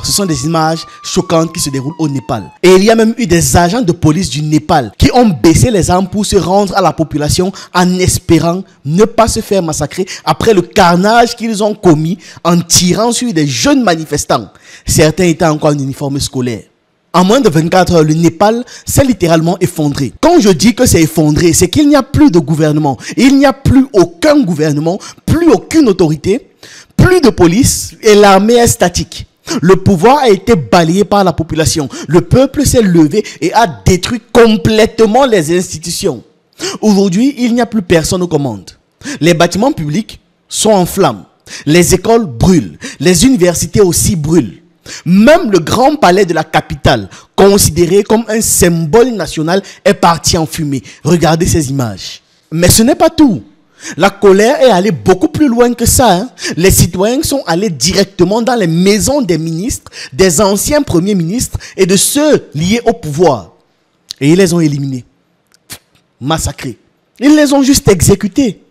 Ce sont des images choquantes qui se déroulent au Népal. Et il y a même eu des agents de police du Népal qui ont baissé les armes pour se rendre à la population en espérant ne pas se faire massacrer après le carnage qu'ils ont commis en tirant sur des jeunes manifestants. Certains étaient encore en uniforme scolaire. En moins de 24 heures, le Népal s'est littéralement effondré. Quand je dis que c'est effondré, c'est qu'il n'y a plus de gouvernement. Il n'y a plus aucun gouvernement, plus aucune autorité, plus de police et l'armée est statique. Le pouvoir a été balayé par la population. Le peuple s'est levé et a détruit complètement les institutions. Aujourd'hui, il n'y a plus personne aux commandes. Les bâtiments publics sont en flammes. Les écoles brûlent. Les universités aussi brûlent. Même le grand palais de la capitale, considéré comme un symbole national, est parti en fumée. Regardez ces images. Mais ce n'est pas tout. La colère est allée beaucoup plus loin que ça. Les citoyens sont allés directement dans les maisons des ministres, des anciens premiers ministres et de ceux liés au pouvoir. Et ils les ont éliminés, massacrés. Ils les ont juste exécutés.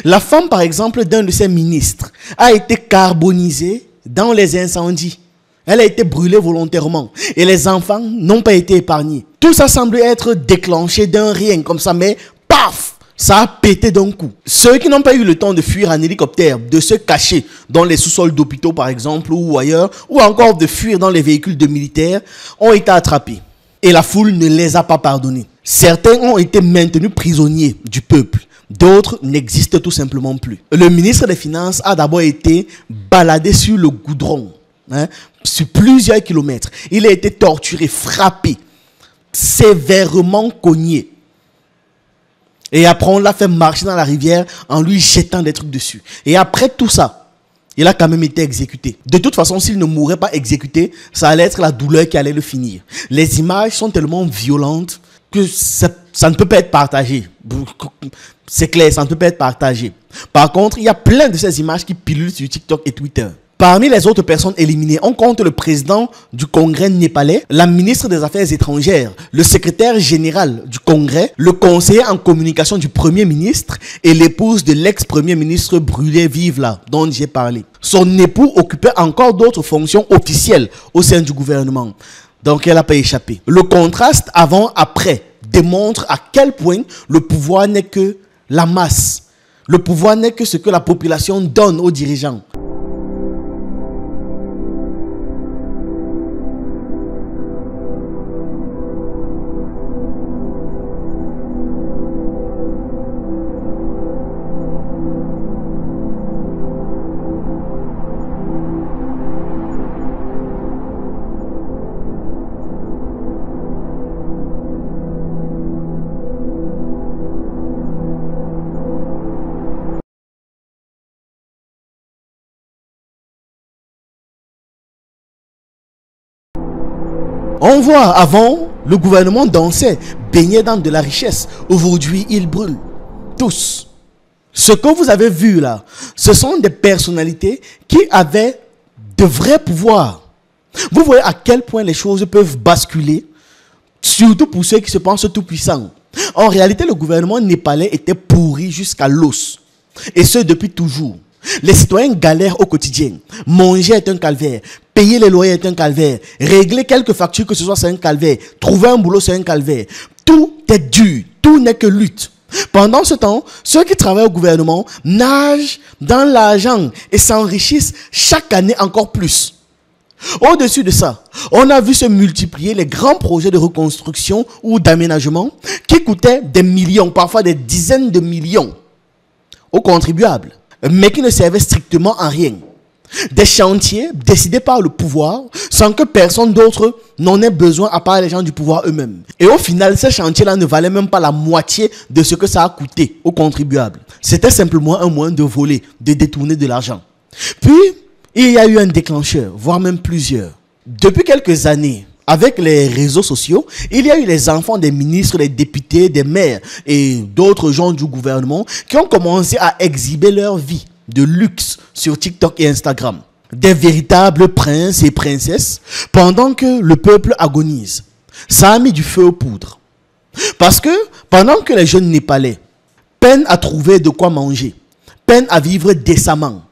La femme, par exemple, d'un de ces ministres a été carbonisée dans les incendies. Elle a été brûlée volontairement. Et les enfants n'ont pas été épargnés. Tout ça semble être déclenché d'un rien comme ça, mais paf, ça a pété d'un coup. Ceux qui n'ont pas eu le temps de fuir en hélicoptère, de se cacher dans les sous-sols d'hôpitaux par exemple, ou ailleurs, ou encore de fuir dans les véhicules de militaires, ont été attrapés. Et la foule ne les a pas pardonnés. Certains ont été maintenus prisonniers du peuple. D'autres n'existent tout simplement plus. Le ministre des Finances a d'abord été baladé sur le goudron. Sur plusieurs kilomètres. Il a été torturé, frappé, sévèrement cogné. Et après, on l'a fait marcher dans la rivière en lui jetant des trucs dessus. Et après tout ça, il a quand même été exécuté. De toute façon, s'il ne mourait pas exécuté, ça allait être la douleur qui allait le finir. Les images sont tellement violentes que ça ne peut pas être partagé. C'est clair, ça ne peut pas être partagé. Par contre, il y a plein de ces images qui pilulent sur TikTok et Twitter. Parmi les autres personnes éliminées, on compte le président du Congrès népalais, la ministre des Affaires étrangères, le secrétaire général du Congrès, le conseiller en communication du Premier ministre et l'épouse de l'ex-premier ministre brûlé vive là, dont j'ai parlé. Son époux occupait encore d'autres fonctions officielles au sein du gouvernement. Donc elle n'a pas échappé. Le contraste avant-après démontre à quel point le pouvoir n'est que la masse. Le pouvoir n'est que ce que la population donne aux dirigeants. On voit, avant, le gouvernement dansait, baignait dans de la richesse. Aujourd'hui, il brûle. Tous. Ce que vous avez vu là, ce sont des personnalités qui avaient de vrais pouvoirs. Vous voyez à quel point les choses peuvent basculer, surtout pour ceux qui se pensent tout puissants. En réalité, le gouvernement népalais était pourri jusqu'à l'os. Et ce, depuis toujours. Les citoyens galèrent au quotidien. Manger est un calvaire. Payer les loyers est un calvaire. Régler quelques factures que ce soit, c'est un calvaire. Trouver un boulot, c'est un calvaire. Tout est dur. Tout n'est que lutte. Pendant ce temps, ceux qui travaillent au gouvernement nagent dans l'argent et s'enrichissent chaque année encore plus. Au-dessus de ça, on a vu se multiplier les grands projets de reconstruction ou d'aménagement qui coûtaient des millions, parfois des dizaines de millions aux contribuables, mais qui ne servaient strictement à rien. Des chantiers décidés par le pouvoir sans que personne d'autre n'en ait besoin à part les gens du pouvoir eux-mêmes. Et au final, ces chantiers-là ne valaient même pas la moitié de ce que ça a coûté aux contribuables. C'était simplement un moyen de voler, de détourner de l'argent. Puis, il y a eu un déclencheur, voire même plusieurs. Depuis quelques années, avec les réseaux sociaux, il y a eu les enfants des ministres, des députés, des maires et d'autres gens du gouvernement qui ont commencé à exhiber leur vie de luxe sur TikTok et Instagram. Des véritables princes et princesses pendant que le peuple agonise. Ça a mis du feu aux poudres. Parce que pendant que les jeunes Népalais peinent à trouver de quoi manger, peinent à vivre décemment,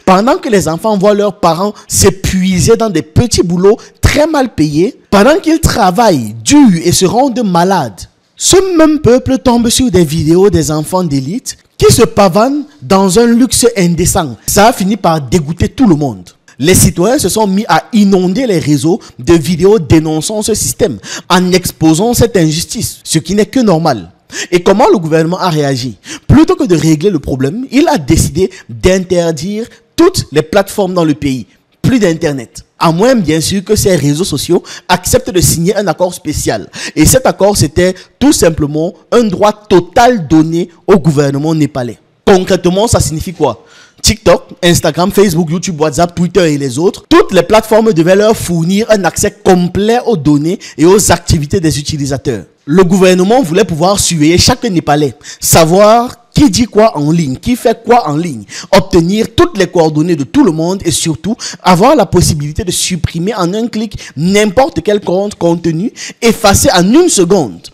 Pendant que les enfants voient leurs parents s'épuiser dans des petits boulots très mal payés, pendant qu'ils travaillent dur et se rendent malades, ce même peuple tombe sur des vidéos des enfants d'élite qui se pavanent dans un luxe indécent. Ça a fini par dégoûter tout le monde. Les citoyens se sont mis à inonder les réseaux de vidéos dénonçant ce système, en exposant cette injustice, ce qui n'est que normal. Et comment le gouvernement a réagi? Plutôt que de régler le problème, il a décidé d'interdire toutes les plateformes dans le pays. Plus d'Internet. À moins, bien sûr, que ces réseaux sociaux acceptent de signer un accord spécial. Et cet accord, c'était tout simplement un droit total donné au gouvernement népalais. Concrètement, ça signifie quoi? TikTok, Instagram, Facebook, YouTube, WhatsApp, Twitter et les autres, toutes les plateformes devaient leur fournir un accès complet aux données et aux activités des utilisateurs. Le gouvernement voulait pouvoir surveiller chaque Népalais, savoir qui dit quoi en ligne, qui fait quoi en ligne, obtenir toutes les coordonnées de tout le monde et surtout avoir la possibilité de supprimer en un clic n'importe quel compte contenu, effacer en une seconde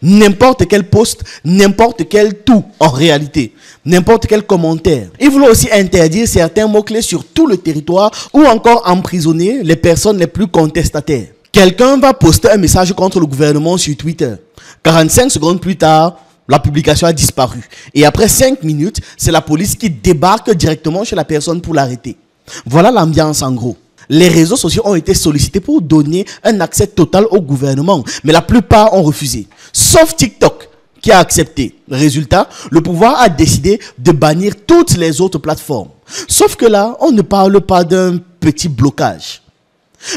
n'importe quel post, n'importe quel tout en réalité, n'importe quel commentaire. Il voulait aussi interdire certains mots-clés sur tout le territoire ou encore emprisonner les personnes les plus contestataires. Quelqu'un va poster un message contre le gouvernement sur Twitter. 45 secondes plus tard, la publication a disparu. Et après 5 minutes, c'est la police qui débarque directement chez la personne pour l'arrêter. Voilà l'ambiance en gros. Les réseaux sociaux ont été sollicités pour donner un accès total au gouvernement, mais la plupart ont refusé. Sauf TikTok, qui a accepté. Résultat, le pouvoir a décidé de bannir toutes les autres plateformes. Sauf que là, on ne parle pas d'un petit blocage,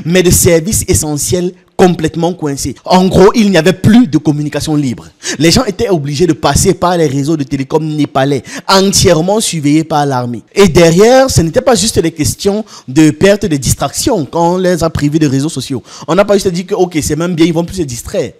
mais de services essentiels complètement coincés. En gros, il n'y avait plus de communication libre. Les gens étaient obligés de passer par les réseaux de télécom népalais, entièrement surveillés par l'armée. Et derrière, ce n'était pas juste des questions de perte de distraction quand on les a privés de réseaux sociaux. On n'a pas juste dit que, ok, c'est même bien, ils vont plus se distraire.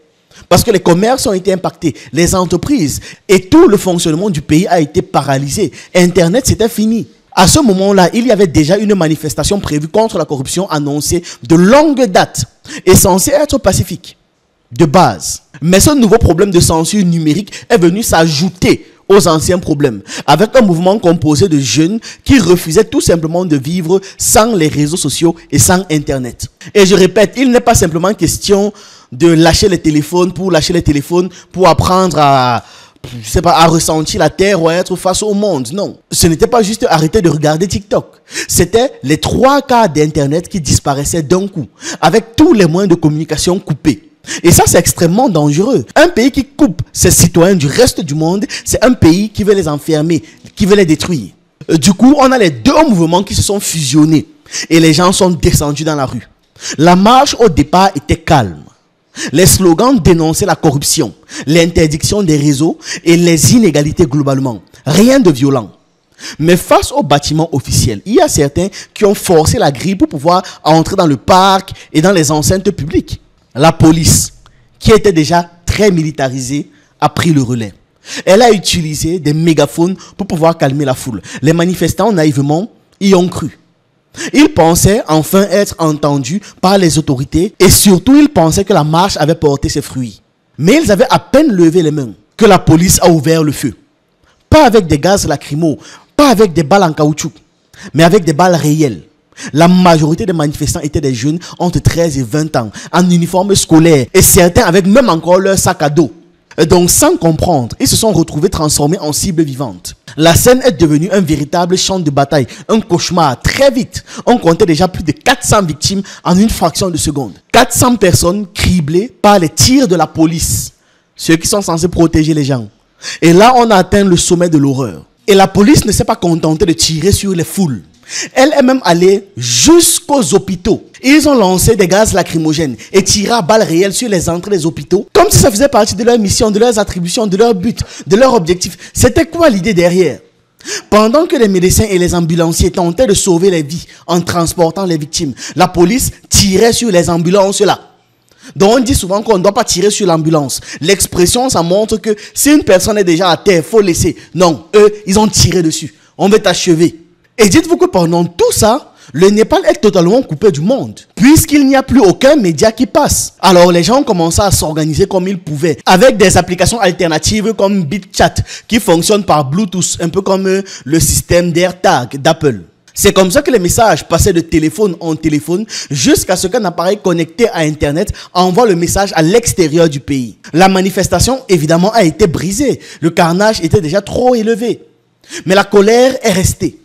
Parce que les commerces ont été impactés, les entreprises et tout le fonctionnement du pays a été paralysé. Internet, c'était fini. À ce moment-là, il y avait déjà une manifestation prévue contre la corruption annoncée de longue date et censée être pacifique, de base. Mais ce nouveau problème de censure numérique est venu s'ajouter aux anciens problèmes, avec un mouvement composé de jeunes qui refusaient tout simplement de vivre sans les réseaux sociaux et sans Internet. Et je répète, il n'est pas simplement question de lâcher les téléphones pour apprendre à ressentir la terre ou à être face au monde. Non. Ce n'était pas juste arrêter de regarder TikTok. C'était les 3/4 d'Internet qui disparaissaient d'un coup, avec tous les moyens de communication coupés. Et ça, c'est extrêmement dangereux. Un pays qui coupe ses citoyens du reste du monde, c'est un pays qui veut les enfermer, qui veut les détruire. Du coup, on a les deux mouvements qui se sont fusionnés et les gens sont descendus dans la rue. La marche au départ était calme. Les slogans dénonçaient la corruption, l'interdiction des réseaux et les inégalités globalement. Rien de violent. Mais face aux bâtiments officiels, il y a certains qui ont forcé la grille pour pouvoir entrer dans le parc et dans les enceintes publiques. La police, qui était déjà très militarisée, a pris le relais. Elle a utilisé des mégaphones pour pouvoir calmer la foule. Les manifestants, naïvement, y ont cru. Ils pensaient enfin être entendus par les autorités et surtout ils pensaient que la marche avait porté ses fruits. Mais ils avaient à peine levé les mains que la police a ouvert le feu. Pas avec des gaz lacrymaux, pas avec des balles en caoutchouc, mais avec des balles réelles. La majorité des manifestants étaient des jeunes entre 13 et 20 ans, en uniforme scolaire et certains avec même encore leur sac à dos. Donc sans comprendre, ils se sont retrouvés transformés en cibles vivantes. La scène est devenue un véritable champ de bataille, un cauchemar. Très vite, on comptait déjà plus de 400 victimes en une fraction de seconde. 400 personnes criblées par les tirs de la police, ceux qui sont censés protéger les gens. Et là, on a atteint le sommet de l'horreur. Et la police ne s'est pas contentée de tirer sur les foules. Elle est même allée jusqu'aux hôpitaux. Ils ont lancé des gaz lacrymogènes et tiré à balles réelles sur les entrées des hôpitaux, comme si ça faisait partie de leur mission, de leurs attributions, de leur but, de leur objectif. C'était quoi l'idée derrière? Pendant que les médecins et les ambulanciers tentaient de sauver les vies en transportant les victimes, la police tirait sur les ambulances là. Donc on dit souvent qu'on ne doit pas tirer sur l'ambulance. L'expression, ça montre que si une personne est déjà à terre, il faut laisser. Non, eux, ils ont tiré dessus. On veut t'achever. Et dites-vous que pendant tout ça, le Népal est totalement coupé du monde, puisqu'il n'y a plus aucun média qui passe. Alors les gens ont commencé à s'organiser comme ils pouvaient, avec des applications alternatives comme BitChat, qui fonctionne par Bluetooth, un peu comme le système d'AirTag d'Apple. C'est comme ça que les messages passaient de téléphone en téléphone jusqu'à ce qu'un appareil connecté à Internet envoie le message à l'extérieur du pays. La manifestation, évidemment, a été brisée. Le carnage était déjà trop élevé. Mais la colère est restée.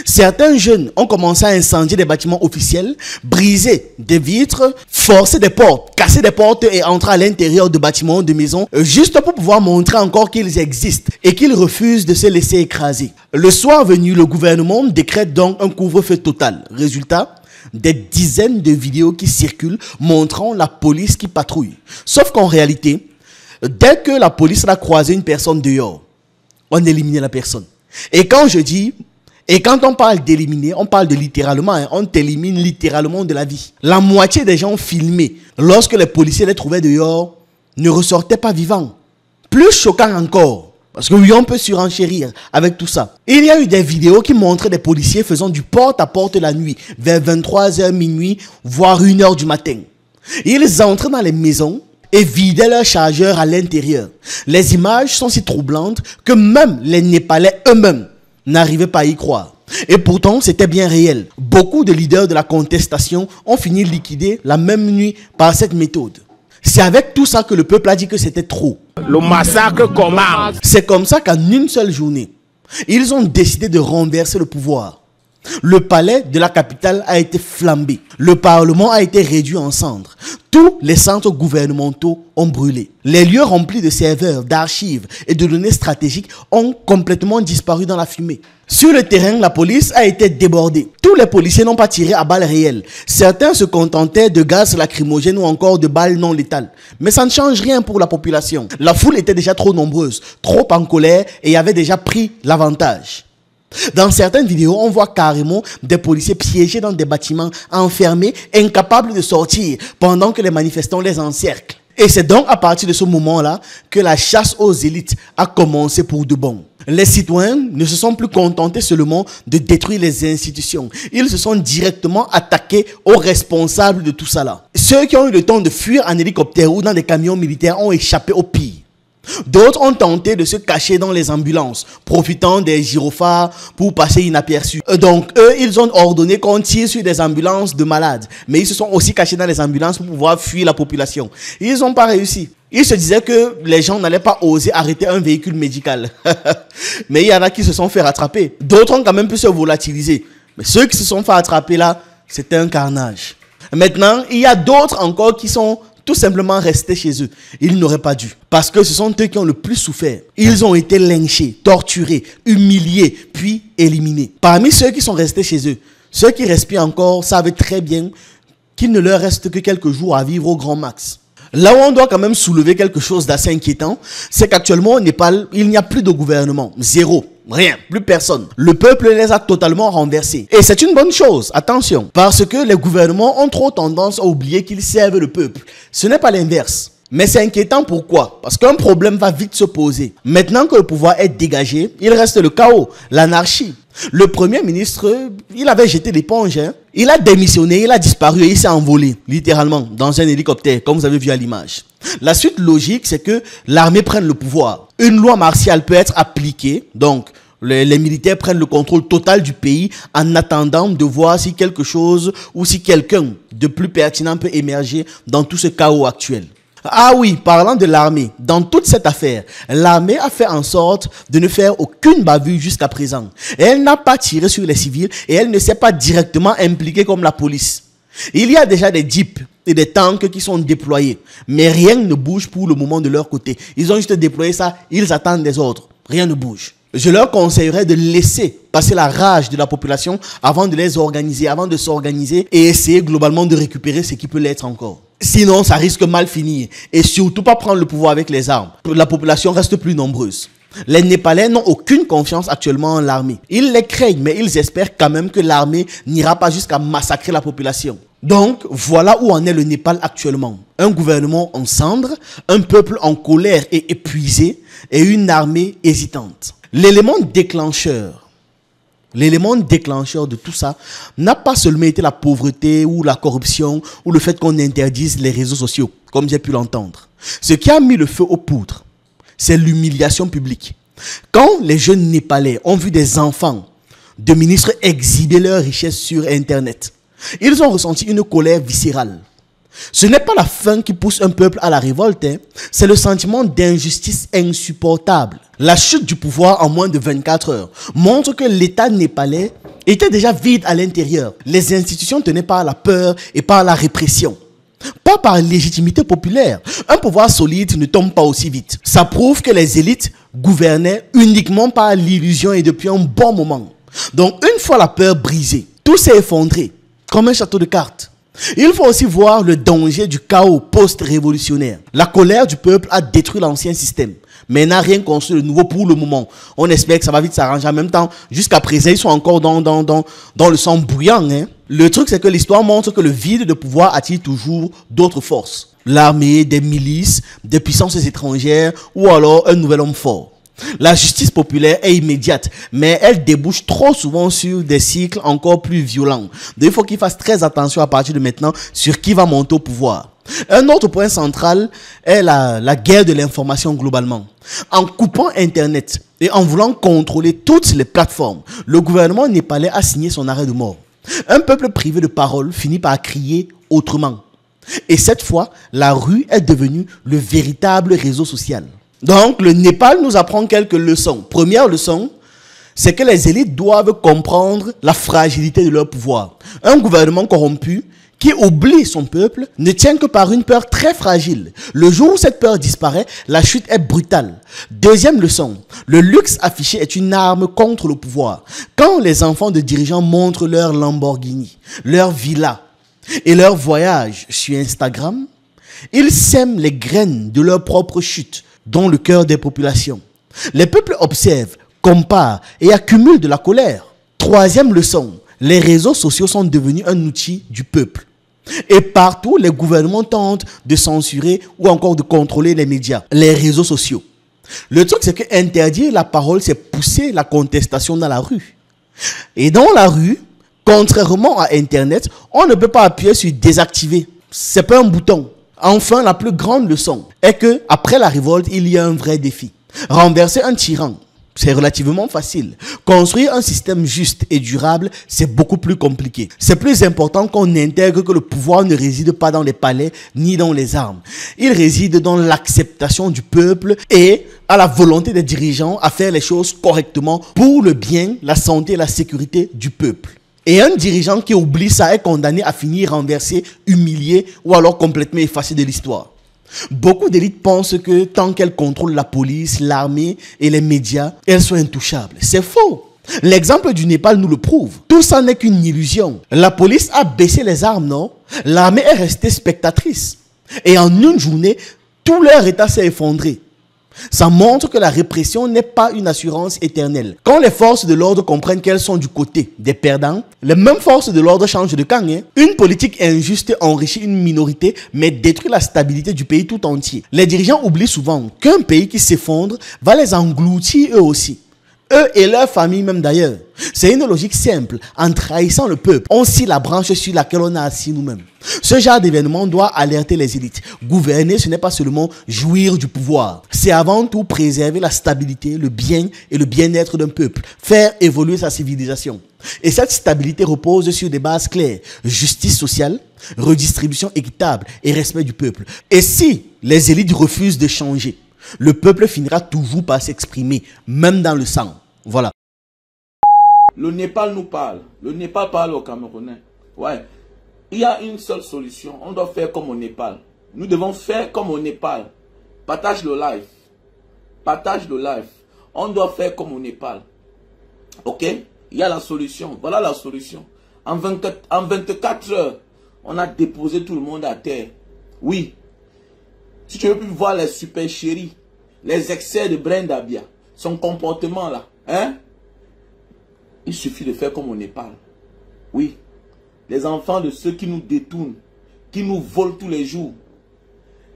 Certains jeunes ont commencé à incendier des bâtiments officiels, briser des vitres, forcer des portes, casser des portes et entrer à l'intérieur de bâtiments, de maisons, juste pour pouvoir montrer encore qu'ils existent et qu'ils refusent de se laisser écraser. Le soir venu, le gouvernement décrète donc un couvre-feu total. Résultat, des dizaines de vidéos qui circulent montrant la police qui patrouille. Sauf qu'en réalité, dès que la police a croisé une personne dehors, on éliminait la personne. Et quand on parle d'éliminer, on parle de littéralement, on t'élimine littéralement de la vie. La moitié des gens filmés, lorsque les policiers les trouvaient dehors, ne ressortaient pas vivants. Plus choquant encore, parce que oui, on peut surenchérir avec tout ça. Il y a eu des vidéos qui montraient des policiers faisant du porte-à-porte la nuit, vers 23h, minuit, voire 1h du matin. Ils entraient dans les maisons et vidaient leurs chargeurs à l'intérieur. Les images sont si troublantes que même les Népalais eux-mêmes n'arrivaient pas à y croire. Et pourtant, c'était bien réel. Beaucoup de leaders de la contestation ont fini liquidés la même nuit par cette méthode. C'est avec tout ça que le peuple a dit que c'était trop. Le massacre commence. C'est comme ça qu'en une seule journée, ils ont décidé de renverser le pouvoir. Le palais de la capitale a été flambé. Le parlement a été réduit en cendres. Tous les centres gouvernementaux ont brûlé. Les lieux remplis de serveurs, d'archives et de données stratégiques ont complètement disparu dans la fumée. Sur le terrain, la police a été débordée. Tous les policiers n'ont pas tiré à balles réelles. Certains se contentaient de gaz lacrymogènes ou encore de balles non létales. Mais ça ne change rien pour la population. La foule était déjà trop nombreuse, trop en colère et avait déjà pris l'avantage. Dans certaines vidéos, on voit carrément des policiers piégés dans des bâtiments, enfermés, incapables de sortir, pendant que les manifestants les encerclent. Et c'est donc à partir de ce moment-là que la chasse aux élites a commencé pour de bon. Les citoyens ne se sont plus contentés seulement de détruire les institutions. Ils se sont directement attaqués aux responsables de tout ça là. Ceux qui ont eu le temps de fuir en hélicoptère ou dans des camions militaires ont échappé au pire. D'autres ont tenté de se cacher dans les ambulances, profitant des gyrophares pour passer inaperçus. Donc eux, ils ont ordonné qu'on tire sur des ambulances de malades. Mais ils se sont aussi cachés dans les ambulances pour pouvoir fuir la population. Ils n'ont pas réussi. Ils se disaient que les gens n'allaient pas oser arrêter un véhicule médical. Mais il y en a qui se sont fait rattraper. D'autres ont quand même pu se volatiliser. Mais ceux qui se sont fait attraper là, c'était un carnage. Maintenant, il y a d'autres encore qui sont tout simplement restés chez eux. Ils n'auraient pas dû. Parce que ce sont eux qui ont le plus souffert. Ils ont été lynchés, torturés, humiliés, puis éliminés. Parmi ceux qui sont restés chez eux, ceux qui respirent encore savent très bien qu'il ne leur reste que quelques jours à vivre au grand max. Là où on doit quand même soulever quelque chose d'assez inquiétant, c'est qu'actuellement au Népal, il n'y a plus de gouvernement. Zéro. Rien. Plus personne. Le peuple les a totalement renversés. Et c'est une bonne chose. Attention. Parce que les gouvernements ont trop tendance à oublier qu'ils servent le peuple. Ce n'est pas l'inverse. Mais c'est inquiétant pourquoi? Parce qu'un problème va vite se poser. Maintenant que le pouvoir est dégagé, il reste le chaos, l'anarchie. Le premier ministre, il avait jeté l'éponge. Il a démissionné, il a disparu et il s'est envolé, littéralement, dans un hélicoptère, comme vous avez vu à l'image. La suite logique, c'est que l'armée prenne le pouvoir. Une loi martiale peut être appliquée, donc les militaires prennent le contrôle total du pays en attendant de voir si quelque chose ou si quelqu'un de plus pertinent peut émerger dans tout ce chaos actuel. Ah oui, parlant de l'armée, dans toute cette affaire, l'armée a fait en sorte de ne faire aucune bavure jusqu'à présent. Elle n'a pas tiré sur les civils et elle ne s'est pas directement impliquée comme la police. Il y a déjà des jeeps et des tanks qui sont déployés, mais rien ne bouge pour le moment de leur côté. Ils ont juste déployé ça, ils attendent des ordres. Rien ne bouge. Je leur conseillerais de laisser passer la rage de la population avant de les organiser, avant de s'organiser et essayer globalement de récupérer ce qui peut l'être encore. Sinon, ça risque mal finir. Et surtout pas prendre le pouvoir avec les armes. La population reste plus nombreuse. Les Népalais n'ont aucune confiance actuellement en l'armée. Ils les craignent, mais ils espèrent quand même que l'armée n'ira pas jusqu'à massacrer la population. Donc, voilà où en est le Népal actuellement. Un gouvernement en cendres, un peuple en colère et épuisé, et une armée hésitante. L'élément déclencheur de tout ça n'a pas seulement été la pauvreté ou la corruption ou le fait qu'on interdise les réseaux sociaux, comme j'ai pu l'entendre. Ce qui a mis le feu aux poudres, c'est l'humiliation publique. Quand les jeunes Népalais ont vu des enfants de ministres exhiber leurs richesses sur Internet. Ils ont ressenti une colère viscérale. Ce n'est pas la faim qui pousse un peuple à la révolte, hein. C'est le sentiment d'injustice insupportable. La chute du pouvoir en moins de 24 heures montre que l'État népalais était déjà vide à l'intérieur. Les institutions tenaient par la peur et par la répression. Pas par légitimité populaire. Un pouvoir solide ne tombe pas aussi vite. Ça prouve que les élites gouvernaient uniquement par l'illusion et depuis un bon moment. Donc une fois la peur brisée, tout s'est effondré, comme un château de cartes. Il faut aussi voir le danger du chaos post-révolutionnaire. La colère du peuple a détruit l'ancien système, mais n'a rien construit de nouveau pour le moment. On espère que ça va vite s'arranger. En même temps, jusqu'à présent, ils sont encore dans le sang bouillant, hein. Le truc, c'est que l'histoire montre que le vide de pouvoir attire toujours d'autres forces. L'armée, des milices, des puissances étrangères ou alors un nouvel homme fort. La justice populaire est immédiate, mais elle débouche trop souvent sur des cycles encore plus violents. Donc il faut qu'ils fassent très attention à partir de maintenant sur qui va monter au pouvoir. Un autre point central est la guerre de l'information globalement. En coupant Internet et en voulant contrôler toutes les plateformes, le gouvernement népalais a signé son arrêt de mort. Un peuple privé de parole finit par crier autrement. Et cette fois, la rue est devenue le véritable réseau social. Donc, le Népal nous apprend quelques leçons. Première leçon, c'est que les élites doivent comprendre la fragilité de leur pouvoir. Un gouvernement corrompu qui oublie son peuple ne tient que par une peur très fragile. Le jour où cette peur disparaît, la chute est brutale. Deuxième leçon, le luxe affiché est une arme contre le pouvoir. Quand les enfants de dirigeants montrent leur Lamborghini, leur villa et leur voyage sur Instagram, ils sèment les graines de leur propre chute dans le cœur des populations. Les peuples observent, comparent et accumulent de la colère. Troisième leçon, les réseaux sociaux sont devenus un outil du peuple. Et partout, les gouvernements tentent de censurer ou encore de contrôler les médias, les réseaux sociaux. Le truc, c'est que interdire la parole, c'est pousser la contestation dans la rue. Et dans la rue, contrairement à Internet, on ne peut pas appuyer sur désactiver. C'est pas un bouton. Enfin, la plus grande leçon est que après la révolte, il y a un vrai défi. Renverser un tyran, c'est relativement facile. Construire un système juste et durable, c'est beaucoup plus compliqué. C'est plus important qu'on intègre que le pouvoir ne réside pas dans les palais ni dans les armes. Il réside dans l'acceptation du peuple et à la volonté des dirigeants à faire les choses correctement pour le bien, la santé et la sécurité du peuple. Et un dirigeant qui oublie ça est condamné à finir renversé, humilié ou alors complètement effacé de l'histoire. Beaucoup d'élites pensent que tant qu'elles contrôlent la police, l'armée et les médias, elles sont intouchables. C'est faux. L'exemple du Népal nous le prouve. Tout ça n'est qu'une illusion. La police a baissé les armes, non? L'armée est restée spectatrice. Et en une journée, tout leur état s'est effondré. Ça montre que la répression n'est pas une assurance éternelle. Quand les forces de l'ordre comprennent qu'elles sont du côté des perdants, les mêmes forces de l'ordre changent de camp. Une politique injuste enrichit une minorité, mais détruit la stabilité du pays tout entier. Les dirigeants oublient souvent qu'un pays qui s'effondre va les engloutir eux aussi. Eux et leurs familles même d'ailleurs. C'est une logique simple. En trahissant le peuple, on scie la branche sur laquelle on a assis nous-mêmes. Ce genre d'événement doit alerter les élites. Gouverner, ce n'est pas seulement jouir du pouvoir. C'est avant tout préserver la stabilité, le bien et le bien-être d'un peuple. Faire évoluer sa civilisation. Et cette stabilité repose sur des bases claires. Justice sociale, redistribution équitable et respect du peuple. Et si les élites refusent de changer, le peuple finira toujours par s'exprimer, même dans le sang. Voilà. Le Népal nous parle. Le Népal parle aux Camerounais. Ouais. Il y a une seule solution. On doit faire comme au Népal. Nous devons faire comme au Népal. Partage le live. Partage le live. On doit faire comme au Népal. Ok? Il y a la solution. Voilà la solution. En 24 heures, on a déposé tout le monde à terre. Oui. Si tu veux plus voir les super chéris, les excès de Brenda Bia, son comportement là, hein? Il suffit de faire comme au Népal. Oui. Les enfants de ceux qui nous détournent, qui nous volent tous les jours,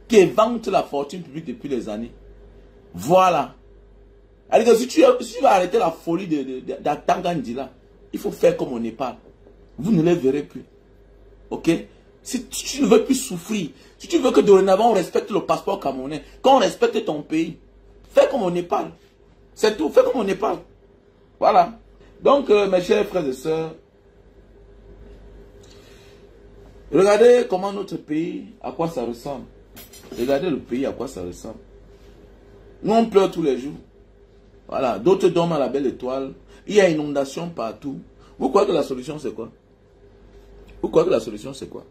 qui éventent la fortune publique depuis des années. Voilà. Alors, si tu vas arrêter la folie d'Atangandi là, il faut faire comme au Népal. Vous ne les verrez plus. Ok? Si tu ne veux plus souffrir, si tu veux que dorénavant on respecte le passeport camerounais, qu'on respecte ton pays, fais comme au Népal. C'est tout, fais comme au Népal. Voilà. Donc, mes chers frères et sœurs, regardez comment notre pays, à quoi ça ressemble. Regardez le pays, à quoi ça ressemble. Nous, on pleure tous les jours. Voilà, d'autres dorment à la belle étoile. Il y a inondation partout. Vous croyez que la solution, c'est quoi? Vous croyez que la solution, c'est quoi?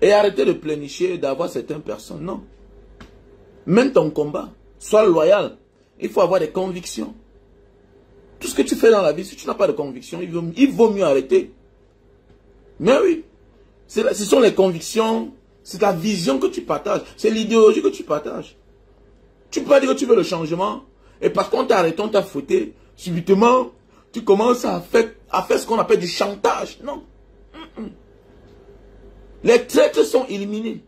Et arrêtez de plénicher, d'avoir certaines personnes. Non. Mène ton combat. Sois loyal. Il faut avoir des convictions. Tout ce que tu fais dans la vie, si tu n'as pas de convictions, il vaut mieux arrêter. Mais oui. Ce sont les convictions, c'est la vision que tu partages. C'est l'idéologie que tu partages. Tu peux pas dire que tu veux le changement. Et parce qu'on t'a arrêté, on t'a fouetté. Subitement, tu commences à faire ce qu'on appelle du chantage. Non. Les traites sont éliminés.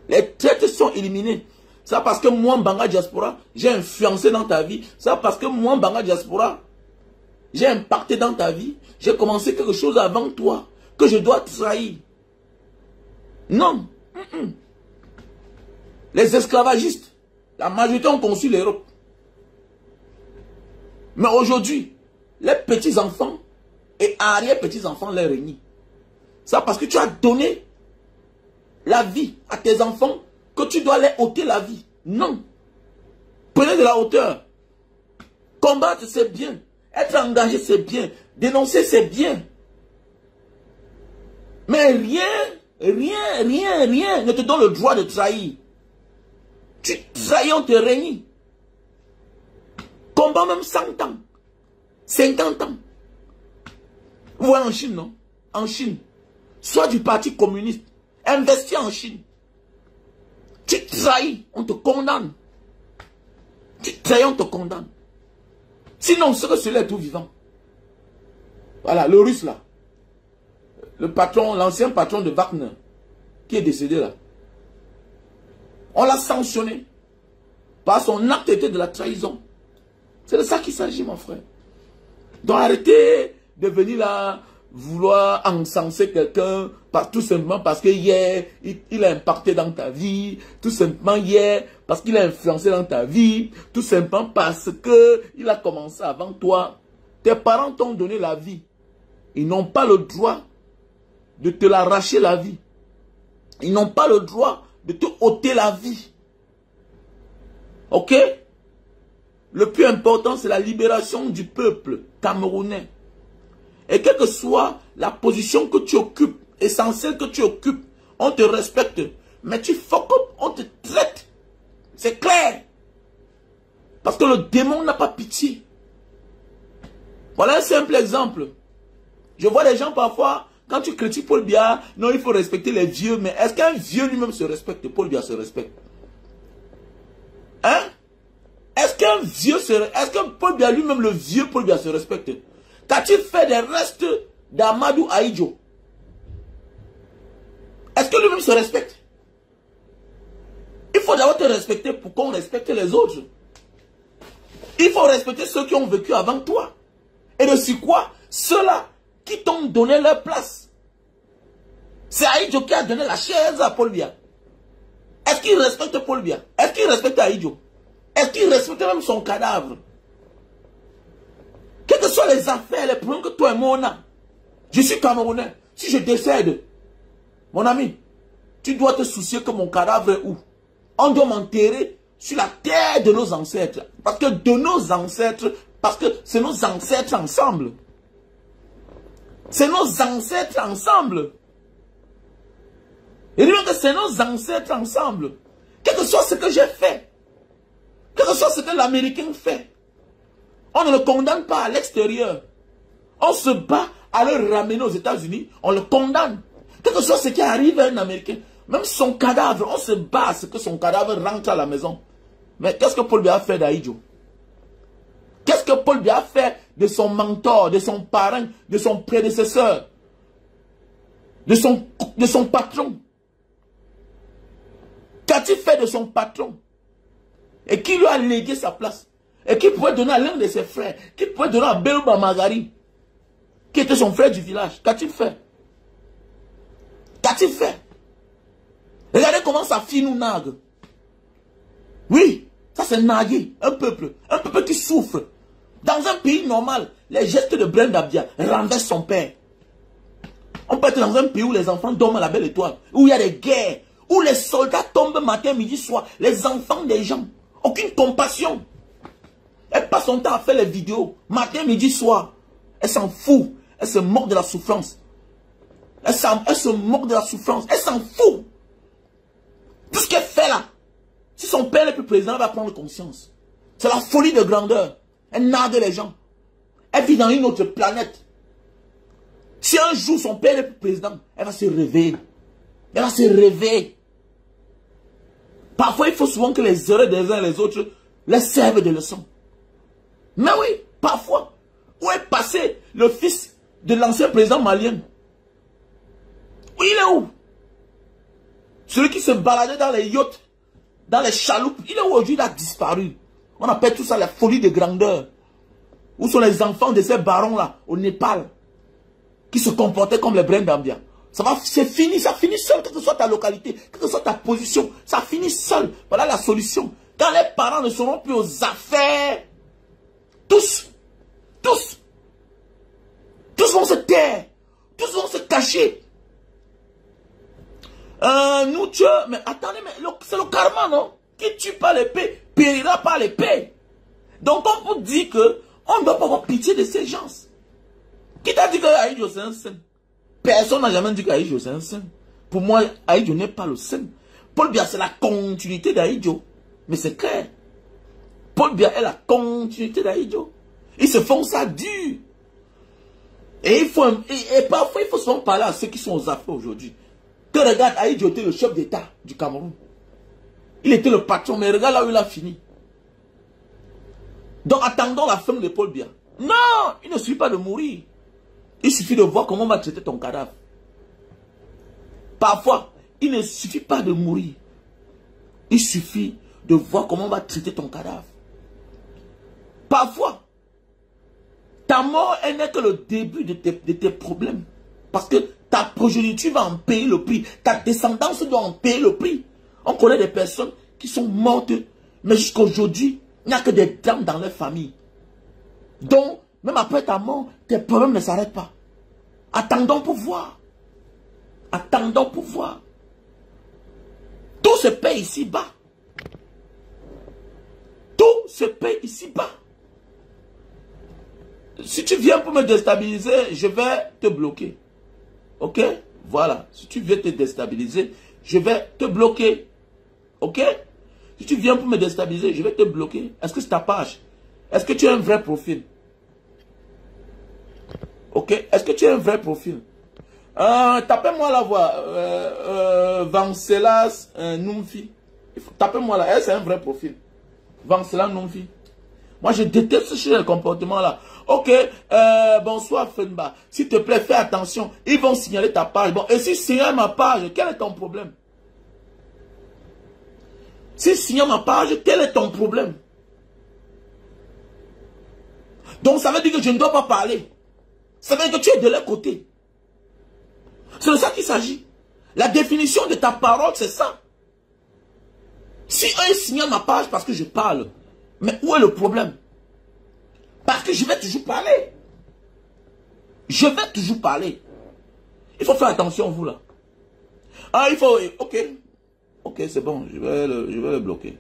Les traites sont éliminés. Ça parce que moi, Mbanga Diaspora, j'ai influencé dans ta vie. Ça parce que moi, Mbanga Diaspora, j'ai impacté dans ta vie. J'ai commencé quelque chose avant toi que je dois trahir. Non. Les esclavagistes, la majorité ont conçu l'Europe. Mais aujourd'hui, les petits-enfants et arrière-petits-enfants les réunissent. Ça parce que tu as donné la vie à tes enfants, que tu dois les ôter la vie. Non. Prenez de la hauteur. Combattre, c'est bien. Être engagé, c'est bien. Dénoncer, c'est bien. Mais rien ne te donne le droit de trahir. Tu trahis, on te réunit. Combat même 100 ans. 50 ans. Vous voyez en Chine, non? En Chine. Soit du parti communiste. Investis en Chine. Tu trahis, on te condamne. Tu trahis, on te condamne. Sinon, ce que celui-là est tout vivant. Voilà, le russe là. Le patron, l'ancien patron de Wagner, qui est décédé là. On l'a sanctionné. Par son acte était de la trahison. C'est de ça qu'il s'agit, mon frère. Donc arrêtez de venir là, vouloir encenser quelqu'un, tout simplement parce que hier, il a impacté dans ta vie, tout simplement hier, parce qu'il a influencé dans ta vie, tout simplement parce qu'il a commencé avant toi. Tes parents t'ont donné la vie. Ils n'ont pas le droit de te l'arracher la vie. Ils n'ont pas le droit de te ôter la vie. Ok? Le plus important, c'est la libération du peuple camerounais. Et quelle que soit la position que tu occupes, essentielle que tu occupes, on te respecte. Mais tu fuck up, on te traite. C'est clair. Parce que le démon n'a pas pitié. Voilà un simple exemple. Je vois des gens parfois, quand tu critiques Paul Biya, non, il faut respecter les vieux. Mais est-ce qu'un vieux lui-même se respecte? Paul Biya se respecte. Hein? Est-ce qu'un vieux est-ce que Paul Biya lui-même, le vieux Paul Biya se respecte? Qu'as-tu fait des restes d'Amadou Ahidjo? Est-ce que lui-même se respecte? Il faut d'abord te respecter pour qu'on respecte les autres. Il faut respecter ceux qui ont vécu avant toi. Et de ce quoi? Ceux-là qui t'ont donné leur place. C'est Ahidjo qui a donné la chaise à Paul Biya. Est-ce qu'il respecte Paul Biya? Est-ce qu'il respecte Ahidjo? Est-ce qu'il respecte même son cadavre? Quelles que soient les affaires, les problèmes que toi et moi on a. Je suis Camerounais. Si je décède, mon ami, tu dois te soucier que mon cadavre est où? On doit m'enterrer sur la terre de nos ancêtres. Parce que de nos ancêtres, parce que c'est nos ancêtres ensemble. C'est nos ancêtres ensemble. Et dis-moi que c'est nos ancêtres ensemble. Quel que soit ce que j'ai fait, quel que soit ce que l'Américain fait, on ne le condamne pas à l'extérieur. On se bat à le ramener aux États-Unis, on le condamne. Quel que soit ce qui arrive à un Américain, même son cadavre, on se bat à ce que son cadavre rentre à la maison. Mais qu'est-ce que Paul Biya a fait d'Ahidjo? Qu'est-ce que Paul Biya a fait de son mentor, de son parrain, de son prédécesseur, de son patron? Qu'a-t-il fait de son patron? Et qui lui a légué sa place? Et qui pouvait donner à l'un de ses frères? Qui pouvait donner à Belouba Magari? Qui était son frère du village? Qu'a-t-il fait? Qu'a-t-il fait? Regardez comment sa fille nous nague. Oui, ça c'est naguer un peuple qui souffre. Dans un pays normal, les gestes de Brenda Abdia renversent son père. On peut être dans un pays où les enfants dorment à la belle étoile, où il y a des guerres, où les soldats tombent matin, midi, soir, les enfants des gens. Aucune compassion. Elle passe son temps à faire les vidéos, matin, midi, soir. Elle s'en fout. Elle se moque de la souffrance. Elle se moque de la souffrance. Elle s'en fout. Tout ce qu'elle fait là, si son père n'est plus président, elle va prendre conscience. C'est la folie de grandeur. Elle nargue les gens. Elle vit dans une autre planète. Si un jour son père n'est plus président, elle va se réveiller. Elle va se réveiller. Parfois, il faut souvent que les erreurs des uns et des autres les servent de leçon. Mais oui, parfois. Où est passé le fils de l'ancien président malien? Oui, il est où? Celui qui se baladait dans les yachts, dans les chaloupes, il est où aujourd'hui? Il a disparu. On appelle tout ça la folie de grandeur. Où sont les enfants de ces barons-là, au Népal, qui se comportaient comme les Brenda Abdia? C'est fini, ça finit seul, quelle que soit ta localité, quelle que soit ta position, ça finit seul. Voilà la solution. Quand les parents ne seront plus aux affaires, tous vont se taire, tous vont se cacher. Nous tuons, mais attendez, mais c'est le karma, non? Qui tue par l'épée, périra par l'épée. Donc on vous dit que on ne doit pas avoir pitié de ces gens. Qui t'a dit que Aïdjo c'est un saint? Personne n'a jamais dit qu'Aïdjo c'est un saint. Pour moi, Aïdjo n'est pas le saint. Paul Biya c'est la continuité d'Aïdjo. Mais c'est clair. Paul Biya est la continuité d'Aïdjo. Ils se font ça dur. Et parfois il faut souvent parler à ceux qui sont aux affaires aujourd'hui. Que regarde, Aïdjo était le chef d'État du Cameroun. Il était le patron, mais regarde là où il a fini. Donc attendons la fin de Paul Biya. Non, il ne suffit pas de mourir. Il suffit de voir comment on va traiter ton cadavre. Parfois, il ne suffit pas de mourir. Il suffit de voir comment on va traiter ton cadavre. Parfois, ta mort, elle n'est que le début de tes problèmes. Parce que ta progéniture va en payer le prix. Ta descendance doit en payer le prix. On connaît des personnes qui sont mortes, mais jusqu'à aujourd'hui, il n'y a que des drames dans leur famille. Donc, même après ta mort, tes problèmes ne s'arrêtent pas. Attendons pour voir. Attendons pour voir. Tout se paie ici-bas. Tout se paie ici-bas. Si tu viens pour me déstabiliser, je vais te bloquer. Ok? Voilà. Si tu veux te déstabiliser, je vais te bloquer. Ok? Si tu viens pour me déstabiliser, je vais te bloquer. Est-ce que c'est ta page? Est-ce que tu as un vrai profil? Ok? Est-ce que tu as un vrai profil? Tapez-moi la voix. Vancelas Numfi. Tapez-moi là. C'est un vrai profil. Vancelas Numfi. Moi, je déteste ce comportement-là. Ok, bonsoir Fenba. S'il te plaît, fais attention. Ils vont signaler ta page. Bon, et s'ils signalent ma page, quel est ton problème? S'ils signalent ma page, quel est ton problème? Donc, ça veut dire que je ne dois pas parler. Ça veut dire que tu es de leur côté. C'est de ça qu'il s'agit. La définition de ta parole, c'est ça. Si eux signalent ma page parce que je parle, mais où est le problème? Parce que je vais toujours parler. Je vais toujours parler. Il faut faire attention, vous là. Ah, il faut... Ok. Ok, c'est bon. Je vais le bloquer.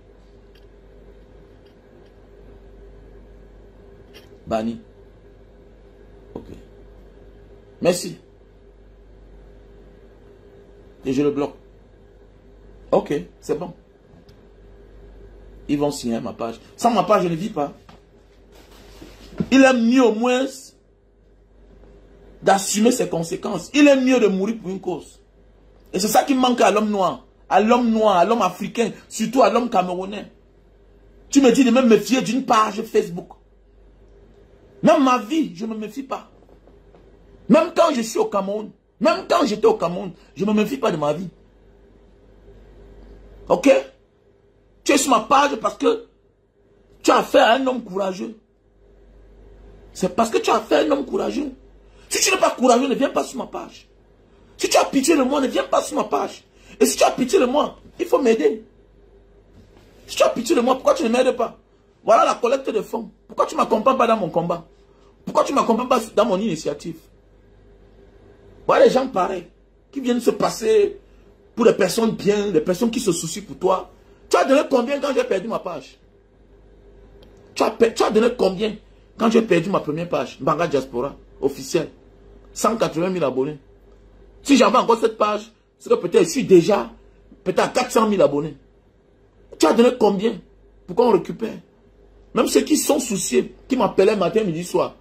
Banni. Ok. Merci. Et je le bloque. Ok, c'est bon. Ils vont signer ma page. Sans ma page, je ne vis pas. Il est mieux au moins d'assumer ses conséquences. Il est mieux de mourir pour une cause. Et c'est ça qui manque à l'homme noir, à l'homme africain, surtout à l'homme camerounais. Tu me dis de me méfier d'une page Facebook. Même ma vie, je ne me méfie pas. Même quand je suis au Cameroun, même quand j'étais au Cameroun, je ne me méfie pas de ma vie. Ok? Tu es sur ma page parce que tu as affaire à un homme courageux. C'est parce que tu as affaire à un homme courageux. Si tu n'es pas courageux, ne viens pas sur ma page. Si tu as pitié de moi, ne viens pas sur ma page. Et si tu as pitié de moi, il faut m'aider. Si tu as pitié de moi, pourquoi tu ne m'aides pas? Voilà la collecte de fonds. Pourquoi tu ne m'accompagnes pas dans mon combat? Pourquoi tu ne m'accompagnes pas dans mon initiative? Voilà les gens pareils, qui viennent se passer pour des personnes bien, des personnes qui se soucient pour toi. Tu as donné combien quand j'ai perdu ma page? Tu as donné combien quand j'ai perdu ma première page, Mbanga Diaspora, officielle? 180 000 abonnés. Si j'avais encore cette page, c'est que peut-être je suis déjà peut-être à 400 000 abonnés. Tu as donné combien pour qu'on récupère? Même ceux qui sont souciés, qui m'appelaient matin, midi, soir,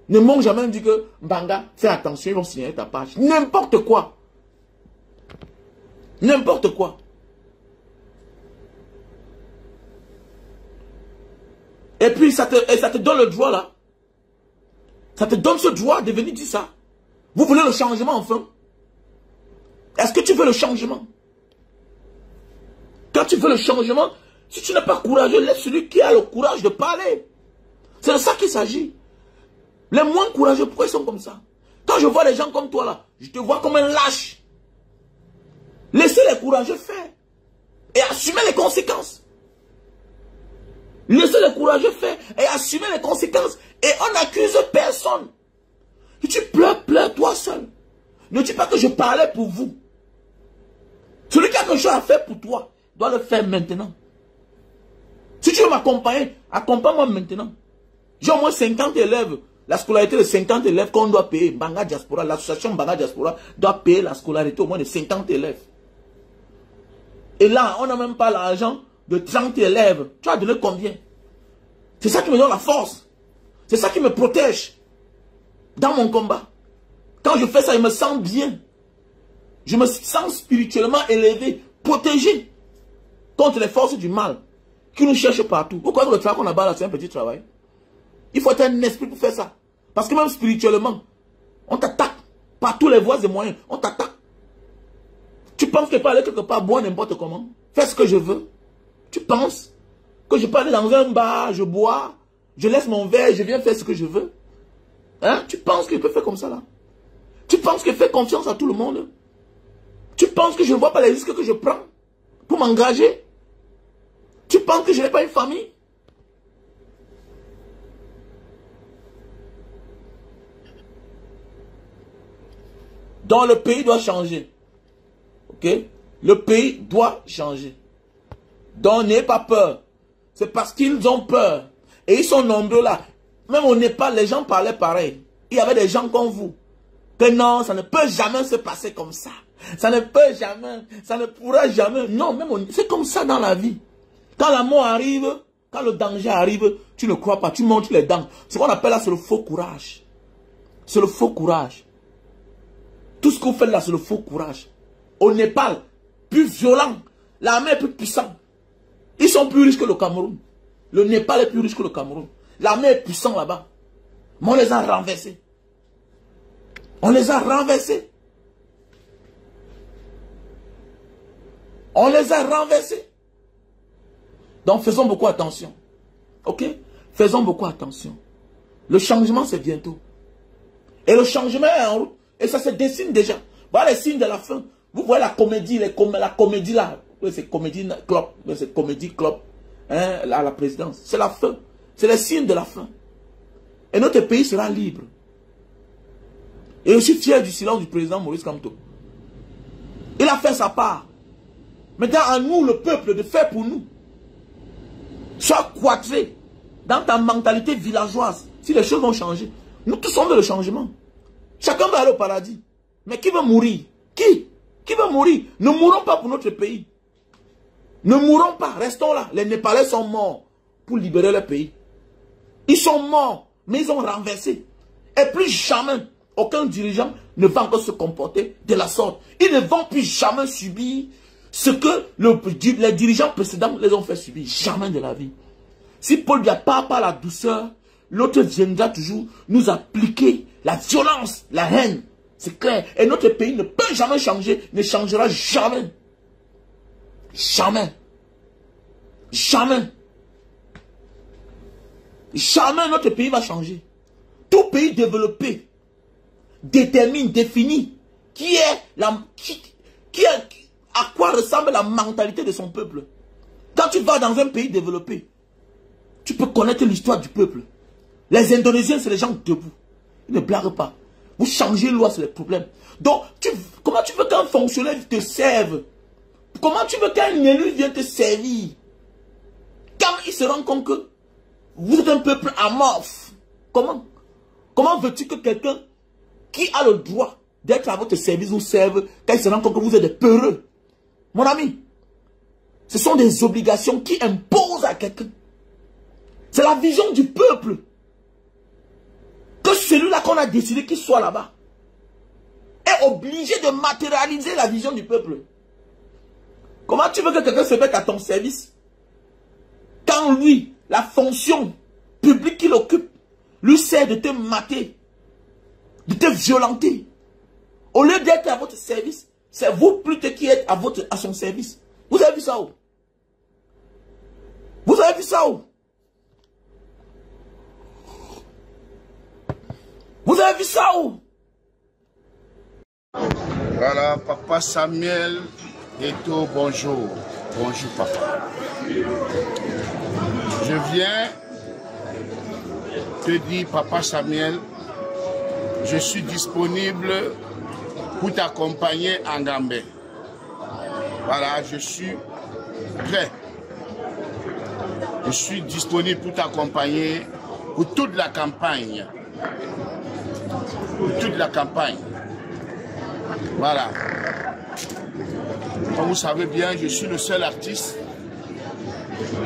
ne m'ont jamais dit que Mbanga, fais attention, ils vont signaler ta page. N'importe quoi. N'importe quoi. Et puis ça te donne le droit là. Ça te donne ce droit de venir dire ça. Vous voulez le changement enfin? Est-ce que tu veux le changement? Quand tu veux le changement, si tu n'es pas courageux, laisse celui qui a le courage de parler. C'est de ça qu'il s'agit. Les moins courageux, pourquoi ils sont comme ça? Quand je vois des gens comme toi là, je te vois comme un lâche. Laissez les courageux faire. Et assumer les conséquences. Laissez les courageux faire et assumer les conséquences. Et on n'accuse personne. Si tu pleures, pleure toi seul. Ne dis pas que je parlais pour vous. Celui qui a quelque chose à faire pour toi doit le faire maintenant. Si tu veux m'accompagner, accompagne-moi maintenant. J'ai au moins 50 élèves. La scolarité de 50 élèves qu'on doit payer. Mbanga Diaspora, l'association Mbanga Diaspora doit payer la scolarité au moins de 50 élèves. Et là, on n'a même pas l'argent de 30 élèves. Tu as donné combien? C'est ça qui me donne la force. C'est ça qui me protège dans mon combat. Quand je fais ça, je me sens bien. Je me sens spirituellement élevé, protégé contre les forces du mal qui nous cherchent partout. Pourquoi le travail qu'on a là, c'est un petit travail? Il faut être un esprit pour faire ça. Parce que même spirituellement, on t'attaque par tous les voies et moyens. On t'attaque. Tu penses que je peux aller quelque part boire n'importe comment? Faire ce que je veux? Tu penses que je peux aller dans un bar, je bois, je laisse mon verre, je viens faire ce que je veux? Hein? Tu penses que je peux faire comme ça là? Tu penses que je fais confiance à tout le monde? Tu penses que je ne vois pas les risques que je prends pour m'engager? Tu penses que je n'ai pas une famille? Donc le pays doit changer. Ok? Le pays doit changer. Donc n'ayez pas peur. C'est parce qu'ils ont peur. Et ils sont nombreux là. Même au Népal, les gens parlaient pareil. Il y avait des gens comme vous. Que non, ça ne peut jamais se passer comme ça. Ça ne peut jamais. Ça ne pourra jamais. Non, même c'est comme ça dans la vie. Quand la mort arrive, quand le danger arrive, tu ne crois pas. Tu montes les dents. Ce qu'on appelle là, c'est le faux courage. C'est le faux courage. Tout ce que vous faites là, c'est le faux courage. Au Népal, plus violent. L'armée est plus puissante. Ils sont plus riches que le Cameroun. Le Népal est plus riche que le Cameroun. L'armée est puissante là-bas. Mais on les a renversés. On les a renversés. On les a renversés. Donc faisons beaucoup attention. Ok? Faisons beaucoup attention. Le changement, c'est bientôt. Et le changement est en route. Et ça se dessine déjà. Voilà les signes de la fin. Vous voyez la comédie, la comédie là. C'est comédie club. C'est comédie club. Hein, à la présidence. C'est la fin. C'est les signes de la fin. Et notre pays sera libre. Et je suis fier du silence du président Maurice Kamto. Il a fait sa part. Maintenant, à nous, le peuple, de faire pour nous. Sois cloîtré dans ta mentalité villageoise. Si les choses vont changer. Nous tous on veut le changement. Chacun va aller au paradis. Mais qui va mourir? Qui va mourir? Ne mourons pas pour notre pays. Ne mourons pas. Restons là. Les Népalais sont morts pour libérer le pays. Ils sont morts, mais ils ont renversé. Et plus jamais, aucun dirigeant ne va encore se comporter de la sorte. Ils ne vont plus jamais subir ce que les dirigeants précédents les ont fait subir. Jamais de la vie. Si Paul Biya part par la douceur, l'autre viendra toujours nous appliquer la violence, la haine. C'est clair. Et notre pays ne peut jamais changer, ne changera jamais. Jamais. Jamais. Jamais notre pays va changer. Tout pays développé détermine, définit à quoi ressemble la mentalité de son peuple. Quand tu vas dans un pays développé, tu peux connaître l'histoire du peuple. Les Indonésiens, c'est les gens debout. Ils ne blaguent pas. Vous changez la loi, c'est le problème. Donc, comment tu veux qu'un fonctionnaire te serve? Comment tu veux qu'un élu vienne te servir? Quand il se rend compte que vous êtes un peuple amorphe, comment veux-tu que quelqu'un qui a le droit d'être à votre service vous serve quand il se rend compte que vous êtes des peureux? Mon ami, ce sont des obligations qui imposent à quelqu'un. C'est la vision du peuple. Que celui-là qu'on a décidé qu'il soit là-bas est obligé de matérialiser la vision du peuple. Comment tu veux que quelqu'un se mette à ton service quand lui, la fonction publique qu'il occupe, lui sert de te mater, de te violenter? Au lieu d'être à votre service, c'est vous plutôt qui êtes à son service. Vous avez vu ça où? Vous avez vu ça où? Vous avez vu ça où? Voilà, papa Samuel Eto'o, bonjour. Bonjour, papa. Je viens te dire, papa Samuel, je suis disponible pour t'accompagner en Gambie. Voilà, je suis prêt. Je suis disponible pour t'accompagner pour toute la campagne. Pour toute la campagne. Voilà. Comme vous savez bien, je suis le seul artiste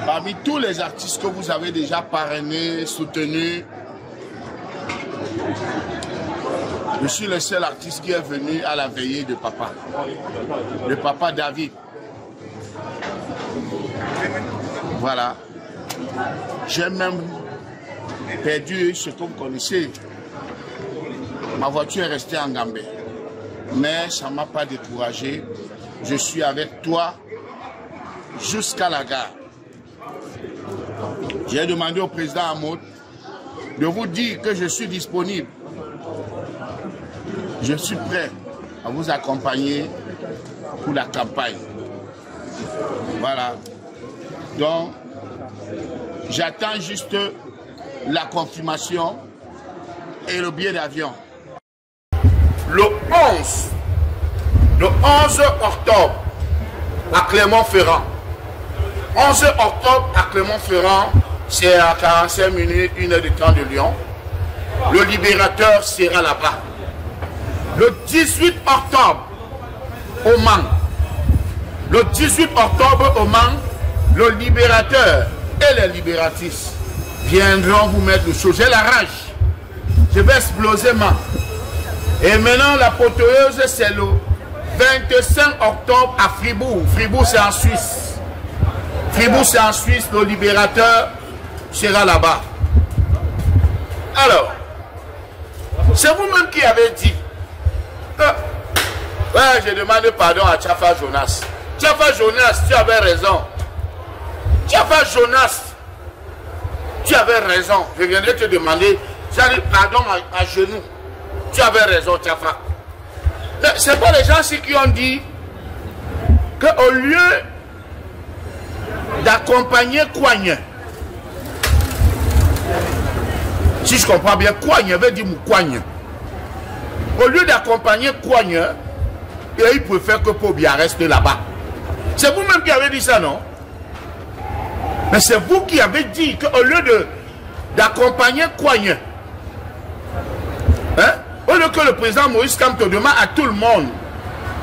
parmi tous les artistes que vous avez déjà parrainés, soutenus. Je suis le seul artiste qui est venu à la veillée de papa. Le papa David. Voilà. J'ai même perdu ce que vous connaissez. Ma voiture est restée en Gambie. Mais ça ne m'a pas découragé. Je suis avec toi jusqu'à la gare. J'ai demandé au président Hamoud de vous dire que je suis disponible. Je suis prêt à vous accompagner pour la campagne. Voilà. Donc, j'attends juste la confirmation et le billet d'avion. Le 11 octobre à Clermont-Ferrand. 11 octobre à Clermont-Ferrand, c'est à 45 minutes, 1 heure de temps de Lyon. Le libérateur sera là-bas. Le 18 octobre au Mans. Le 18 octobre au Mans, le libérateur et les libératrices viendront vous mettre le chaud. J'ai la rage. Je vais exploser Mans. Et maintenant, la poteuse, c'est le 25 octobre à Fribourg. Fribourg, c'est en Suisse. Fribourg, c'est en Suisse. Le libérateur sera là-bas. Alors, c'est vous-même qui avez dit. Ouais, j'ai demandé pardon à Tchafa Jonas. Tchafa Jonas, tu avais raison. Tchafa Jonas, tu avais raison. Je viendrai te demander pardon à genoux. Tu avais raison, Tchafa. C'est pas les gens-ci qui ont dit qu'au lieu d'accompagner Kouagne, si je comprends bien, Kouagne veut dire Moukouagne. Au lieu d'accompagner Kouagne, il préfère que Pobia reste là-bas. C'est vous-même qui avez dit ça, non? Mais c'est vous qui avez dit qu'au lieu d'accompagner Kouagne, hein? Au lieu que le président Moïse Kamto demande à tout le monde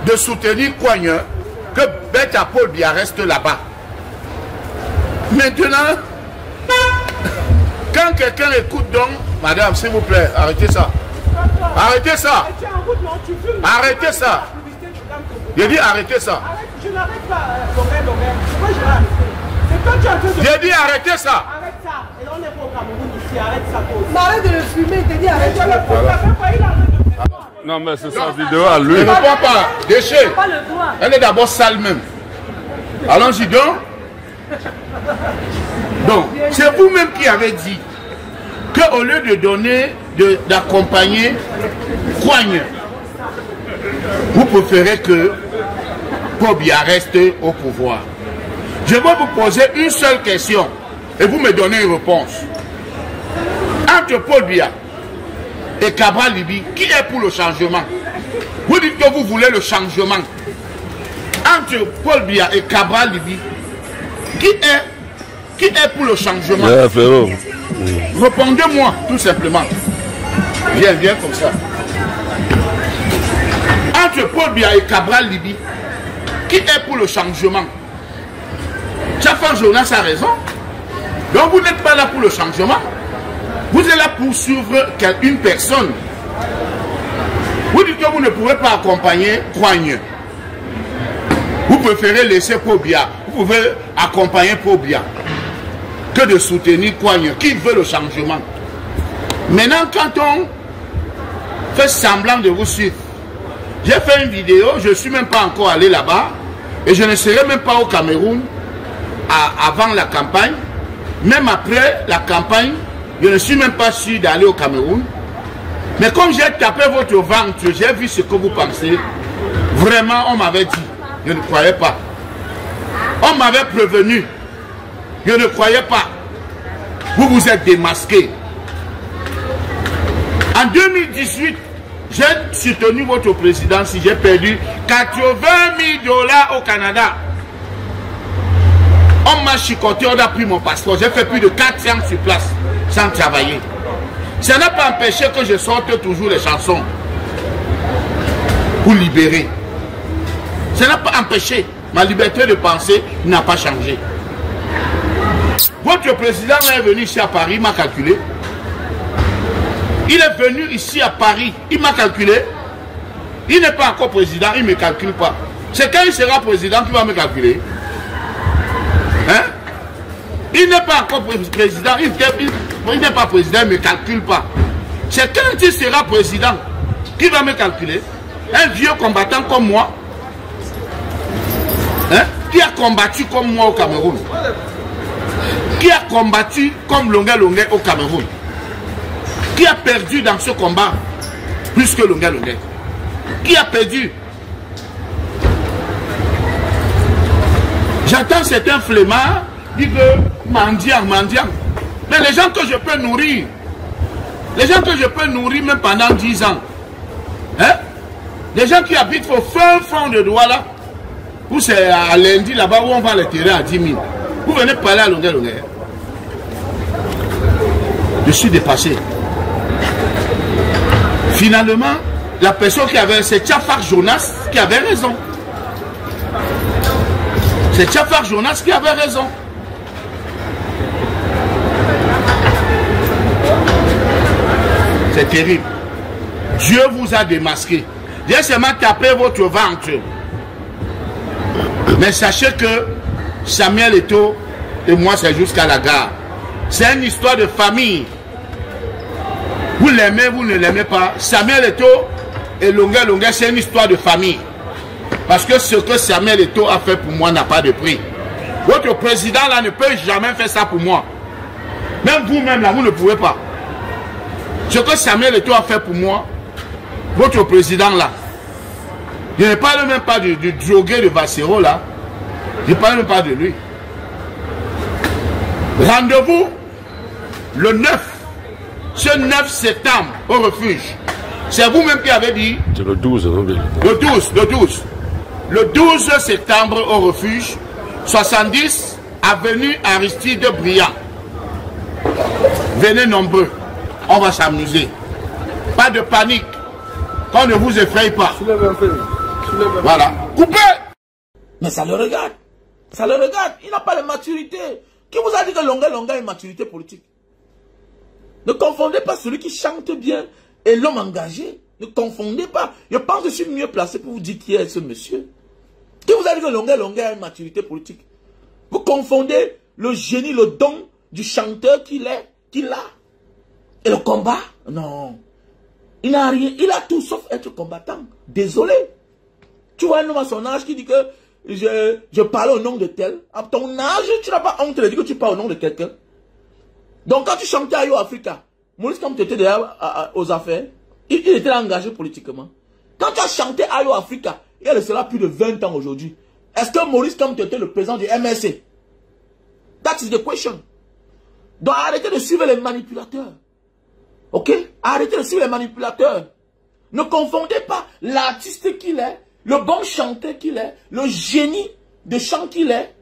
de soutenir Kouagne, que Beta Paul Biya reste là-bas. Maintenant, quand quelqu'un écoute donc, madame, s'il vous plaît, arrêtez ça. Arrêtez ça. Arrêtez ça. J'ai dit arrêtez ça. Je n'arrête pas, J'ai dit arrêtez ça. Arrête ça. Et on est pas au Cameroun ici, arrête ça. Arrête de le fumer, t'es dit arrête ça. Non mais c'est sa vidéo à lui. Ne réponds pas, déchet. Elle est d'abord sale même. Allons-y donc. Donc, c'est vous-même qui avez dit qu'au lieu de donner, d'accompagner Kouagne, vous préférez que Pobia reste au pouvoir. Je vais vous poser une seule question et vous me donnez une réponse. Entre Paul Biya et Cabral Libye, qui est pour le changement? Vous dites que vous voulez le changement. Entre Paul Biya et Cabral Libye, qui est pour le changement? Répondez-moi tout simplement. Viens comme ça. Entre Paul Biya et Cabral Libye, qui est pour le changement? Jafar Jonas a raison. Donc vous n'êtes pas là pour le changement. Vous êtes là pour suivre une personne. Vous dites que vous ne pouvez pas accompagner Kouagne. Vous préférez laisser Paul Biya. Vous pouvez accompagner Paul Biya que de soutenir Kouagne qui veut le changement. Maintenant, quand on fait semblant de vous suivre, j'ai fait une vidéo, je ne suis même pas encore allé là-bas et je ne serai même pas au Cameroun avant la campagne. Même après la campagne, je ne suis même pas sûr d'aller au Cameroun. Mais comme j'ai tapé votre ventre, j'ai vu ce que vous pensez. Vraiment, on m'avait dit. Je ne croyais pas. On m'avait prévenu. Je ne croyais pas. Vous vous êtes démasqué. En 2018, j'ai soutenu votre président si j'ai perdu 80 000 $ au Canada. On m'a chicoté, on a pris mon passeport. J'ai fait plus de 4 ans sur place sans travailler. Ça n'a pas empêché que je sorte toujours les chansons pour libérer. Ça n'a pas empêché. Ma liberté de penser n'a pas changé. Votre président est venu ici à Paris, il m'a calculé. Il est venu ici à Paris, il m'a calculé. Il n'est pas encore président, il ne me calcule pas. C'est quand il sera président qu'il va me calculer. Hein? Il n'est pas encore président, il n'est pas président, il ne me calcule pas. C'est quand il sera président qu'il va me calculer. Un vieux combattant comme moi, hein? Qui a combattu comme moi au Cameroun, qui a combattu comme Longuet Longuet au Cameroun, qui a perdu dans ce combat plus que Longuet Longuet, qui a perdu. J'entends certains flemmards dire que mendiant. Mais les gens que je peux nourrir, même pendant 10 ans, hein? Les gens qui habitent au fin fond de Douala, où c'est à lundi là-bas où on vend les terrains à 10 000. Vous venez parler à Longuet Longuet. Je suis dépassé. Finalement, la personne qui avait, c'est Jafar Jonas qui avait raison. C'est Jafar Jonas qui avait raison. C'est terrible. Dieu vous a démasqué. J'ai seulement tapé votre ventre. Mais sachez que Samuel Eto'o et moi, c'est jusqu'à la gare. C'est une histoire de famille. Vous l'aimez, vous ne l'aimez pas. Samuel Eto'o et Longuet Longuet, c'est une histoire de famille. Parce que ce que Samuel Eto'o a fait pour moi n'a pas de prix. Votre président là ne peut jamais faire ça pour moi. Même vous-même là, vous ne pouvez pas. Ce que Samuel Eto'o a fait pour moi, votre président là, je ne parle même pas du drogué de Vassero là. Je ne parle même pas de lui. Rendez-vous le 9. Ce 9 septembre au refuge. C'est vous-même qui avez dit. C'est le 12. Le 12 septembre au refuge. 70 avenue Aristide Briand. Venez nombreux. On va s'amuser. Pas de panique. Qu'on ne vous effraie pas. Voilà. Coupez. Mais ça le regarde. Ça le regarde. Il n'a pas de maturité. Qui vous a dit que Longuet Longuet a une maturité politique? Ne confondez pas celui qui chante bien et l'homme engagé. Ne confondez pas. Je pense que je suis mieux placé pour vous dire qui est ce monsieur. Qui vous a dit que Longuet Longuet a une maturité politique? Vous confondez le génie, le don du chanteur qu'il a. Et le combat? Non. Il n'a rien. Il a tout sauf être combattant. Désolé. Tu vois un homme à son âge qui dit que je parle au nom de tel. À ton âge, tu n'as pas honte de dire que tu parles au nom de quelqu'un. Donc quand tu chantais à Yo Africa, Maurice Kamto était déjà aux affaires. Il était engagé politiquement. Quand tu as chanté à Yo Africa, il y a cela plus de 20 ans aujourd'hui. Est-ce que Maurice Kamto était le président du MSC? That is the question. Donc arrêtez de suivre les manipulateurs. Ok? Arrêtez de suivre les manipulateurs. Ne confondez pas l'artiste qu'il est, le bon chanteur qu'il est, le génie de chant qu'il est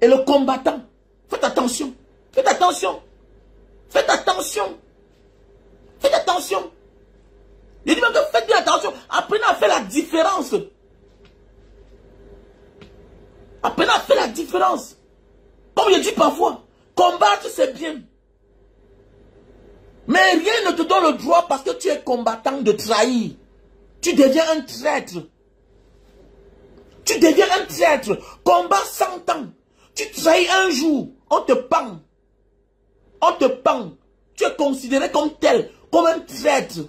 et le combattant. Faites attention. Faites attention. Faites attention. Faites attention. Je dis même que faites bien attention. Apprenez à faire la différence. Apprenez à faire la différence. Comme je dis parfois, combattre c'est bien. Mais rien ne te donne le droit parce que tu es combattant de trahir. Tu deviens un traître. Tu deviens un traître. Combat 100 ans. Tu trahis un jour. On te pend. On te pend. Tu es considéré comme tel. Comme un traître.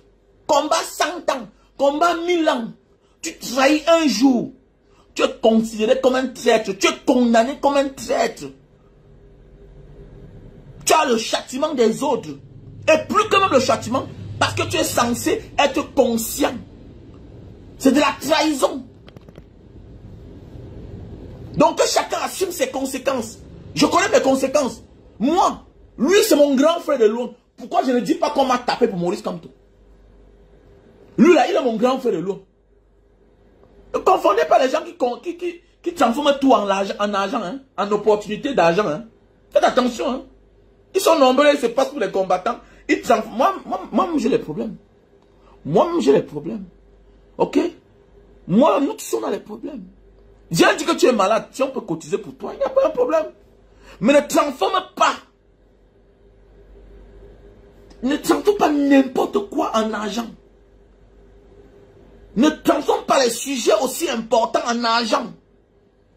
Combat 100 ans. Combat 1000 ans. Tu trahis un jour. Tu es considéré comme un traître. Tu es condamné comme un traître. Tu as le châtiment des autres. Et plus que même le châtiment, parce que tu es censé être conscient. C'est de la trahison. Donc que chacun assume ses conséquences. Je connais mes conséquences. Moi, lui c'est mon grand frère de loin. Pourquoi je ne dis pas qu'on m'a tapé pour Maurice Kamto? Lui là, il est mon grand frère de loin. Ne confondez pas les gens qui transforment tout en argent, hein, en opportunité d'argent. Hein. Faites attention. Hein. Ils sont nombreux, ils se passent pour les combattants. Moi, j'ai les problèmes. Moi-même, j'ai les problèmes. Ok? Moi, nous tous, on a les problèmes. J'ai dit que tu es malade. Si on peut cotiser pour toi, il n'y a pas un problème. Mais ne transforme pas. Ne transforme pas n'importe quoi en argent. Ne transforme pas les sujets aussi importants en argent.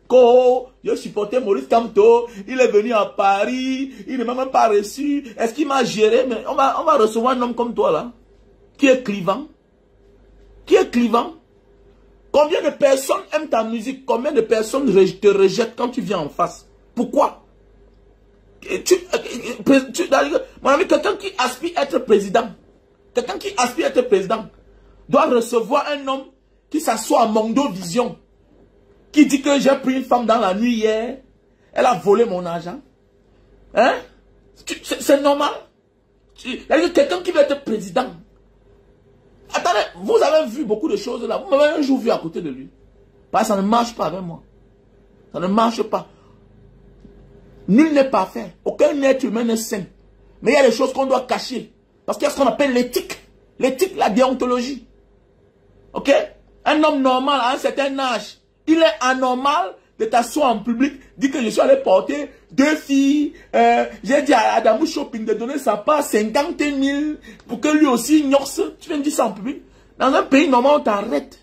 Oh, je supportais Maurice Kamto, il est venu à Paris, il ne m'a même pas reçu. Est-ce qu'il m'a géré? Mais on va recevoir un homme comme toi là, qui est clivant. Qui est clivant. Combien de personnes aiment ta musique? Combien de personnes te rejettent quand tu viens en face? Pourquoi? Mon ami, quelqu'un qui aspire à être président, doit recevoir un homme qui s'assoit à Mondo Vision, qui dit que j'ai pris une femme dans la nuit hier, elle a volé mon argent. Hein? C'est normal. Quelqu'un qui veut être président. Attendez, vous avez vu beaucoup de choses là. Vous m'avez un jour vu à côté de lui. Parce que ça ne marche pas avec moi. Ça ne marche pas. Nul n'est parfait. Aucun être humain n'est sain. Mais il y a des choses qu'on doit cacher. Parce qu'il y a ce qu'on appelle l'éthique. L'éthique, la déontologie. Ok? Un homme normal à un certain âge, il est anormal de t'asseoir en public, dire que je suis allé porter 2 filles, j'ai dit à Adamou Shopping de donner sa part 50 000 pour que lui aussi ignore ça. Tu viens de dire ça en public. Dans un pays normal, on t'arrête.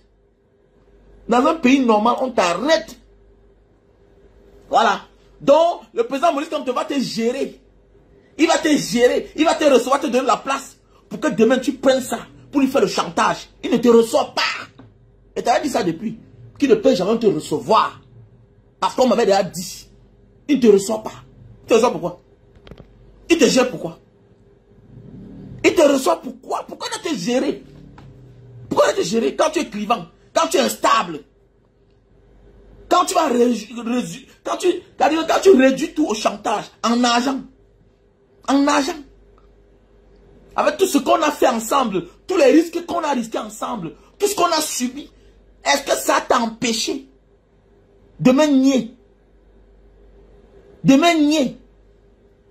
Dans un pays normal, on t'arrête. Voilà. Donc, le président Maurice Kamto va te gérer. Il va te gérer. Il va te recevoir, te donner la place pour que demain tu prennes ça pour lui faire le chantage. Il ne te reçoit pas. Et tu as dit ça depuis. Qu'il ne peut jamais te recevoir. Parce qu'on m'avait déjà dit. Il ne te reçoit pas. Il te reçoit pourquoi? Il te gère pourquoi? Il te reçoit pourquoi? Pourquoi il va te gérer? Pourquoi il va te gérer quand tu es clivant? Quand tu es instable? Quand tu vas quand tu réduis tout au chantage, en argent. En argent. Avec tout ce qu'on a fait ensemble, tous les risques qu'on a risqués ensemble, tout ce qu'on a subi, est-ce que ça t'a empêché de me nier? De me nier?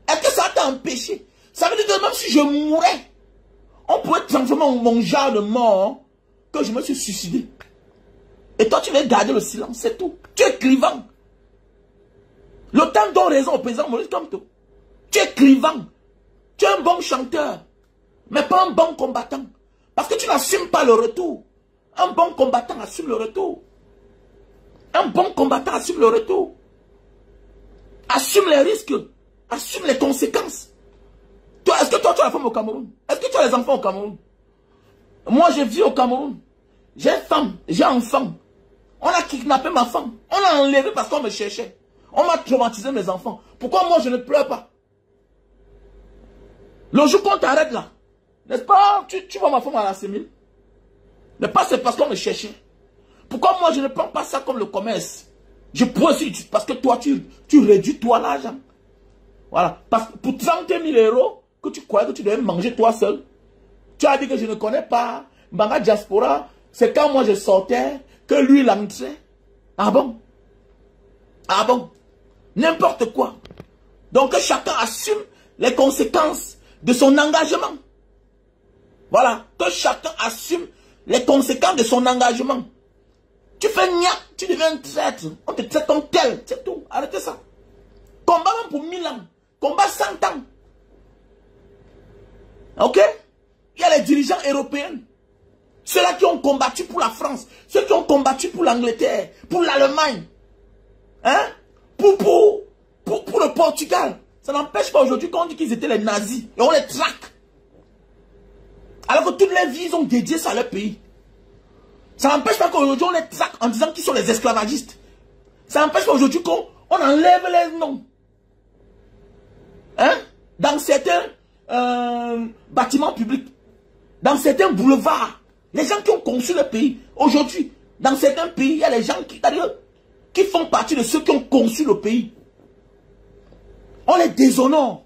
Est-ce que ça t'a empêché? Ça veut dire que même si je mourais, on pourrait transformer mon genre de mort que je me suis suicidé. Et toi, tu veux garder le silence, c'est tout. Tu es clivant. L'OTAN donne raison au président Maurice Kamto. Tu es clivant. Tu es un bon chanteur, mais pas un bon combattant. Parce que tu n'assumes pas le retour. Un bon combattant assume le retour. Un bon combattant assume le retour. Assume les risques. Assume les conséquences. Est-ce que toi, tu as la femme au Cameroun? Est-ce que tu as les enfants au Cameroun? Moi, je vis au Cameroun. J'ai femme, j'ai enfant. On a kidnappé ma femme. On l'a enlevé parce qu'on me cherchait. On m'a traumatisé mes enfants. Pourquoi moi, je ne pleure pas? Le jour qu'on t'arrête là, n'est-ce pas? Tu vois ma femme à la sémile? Mais pas c'est parce qu'on me cherchait. Pourquoi moi je ne prends pas ça comme le commerce? Je pourrais aussi, parce que toi tu réduis toi l'argent. Voilà. Parce que pour 30 000 €, que tu croyais que tu devais manger toi seul. Tu as dit que je ne connais pas Mbanga Diaspora. C'est quand moi je sortais que lui il entrait. Ah bon? Ah bon? N'importe quoi. Donc que chacun assume les conséquences de son engagement. Voilà. Que chacun assume les conséquences de son engagement. Tu fais niaque, tu deviens un traître. On te traite comme tel. C'est tout. Arrêtez ça. Combat même pour 1000 ans. Combat 100 ans. Ok? Il y a les dirigeants européens. Ceux-là qui ont combattu pour la France. Ceux qui ont combattu pour l'Angleterre. Pour l'Allemagne. Hein? Pour le Portugal. Ça n'empêche pas aujourd'hui qu'on dit qu'ils étaient les nazis. Et on les traque. Alors que toutes les vies, ils ont dédié ça à leur pays. Ça n'empêche pas qu'aujourd'hui on les traque en disant qu'ils sont les esclavagistes. Ça n'empêche pas aujourd'hui qu'on enlève les noms. Hein? Dans certains bâtiments publics. Dans certains boulevards. Les gens qui ont conçu le pays. Aujourd'hui, dans certains pays, il y a les gens qui font partie de ceux qui ont conçu le pays. On les déshonore.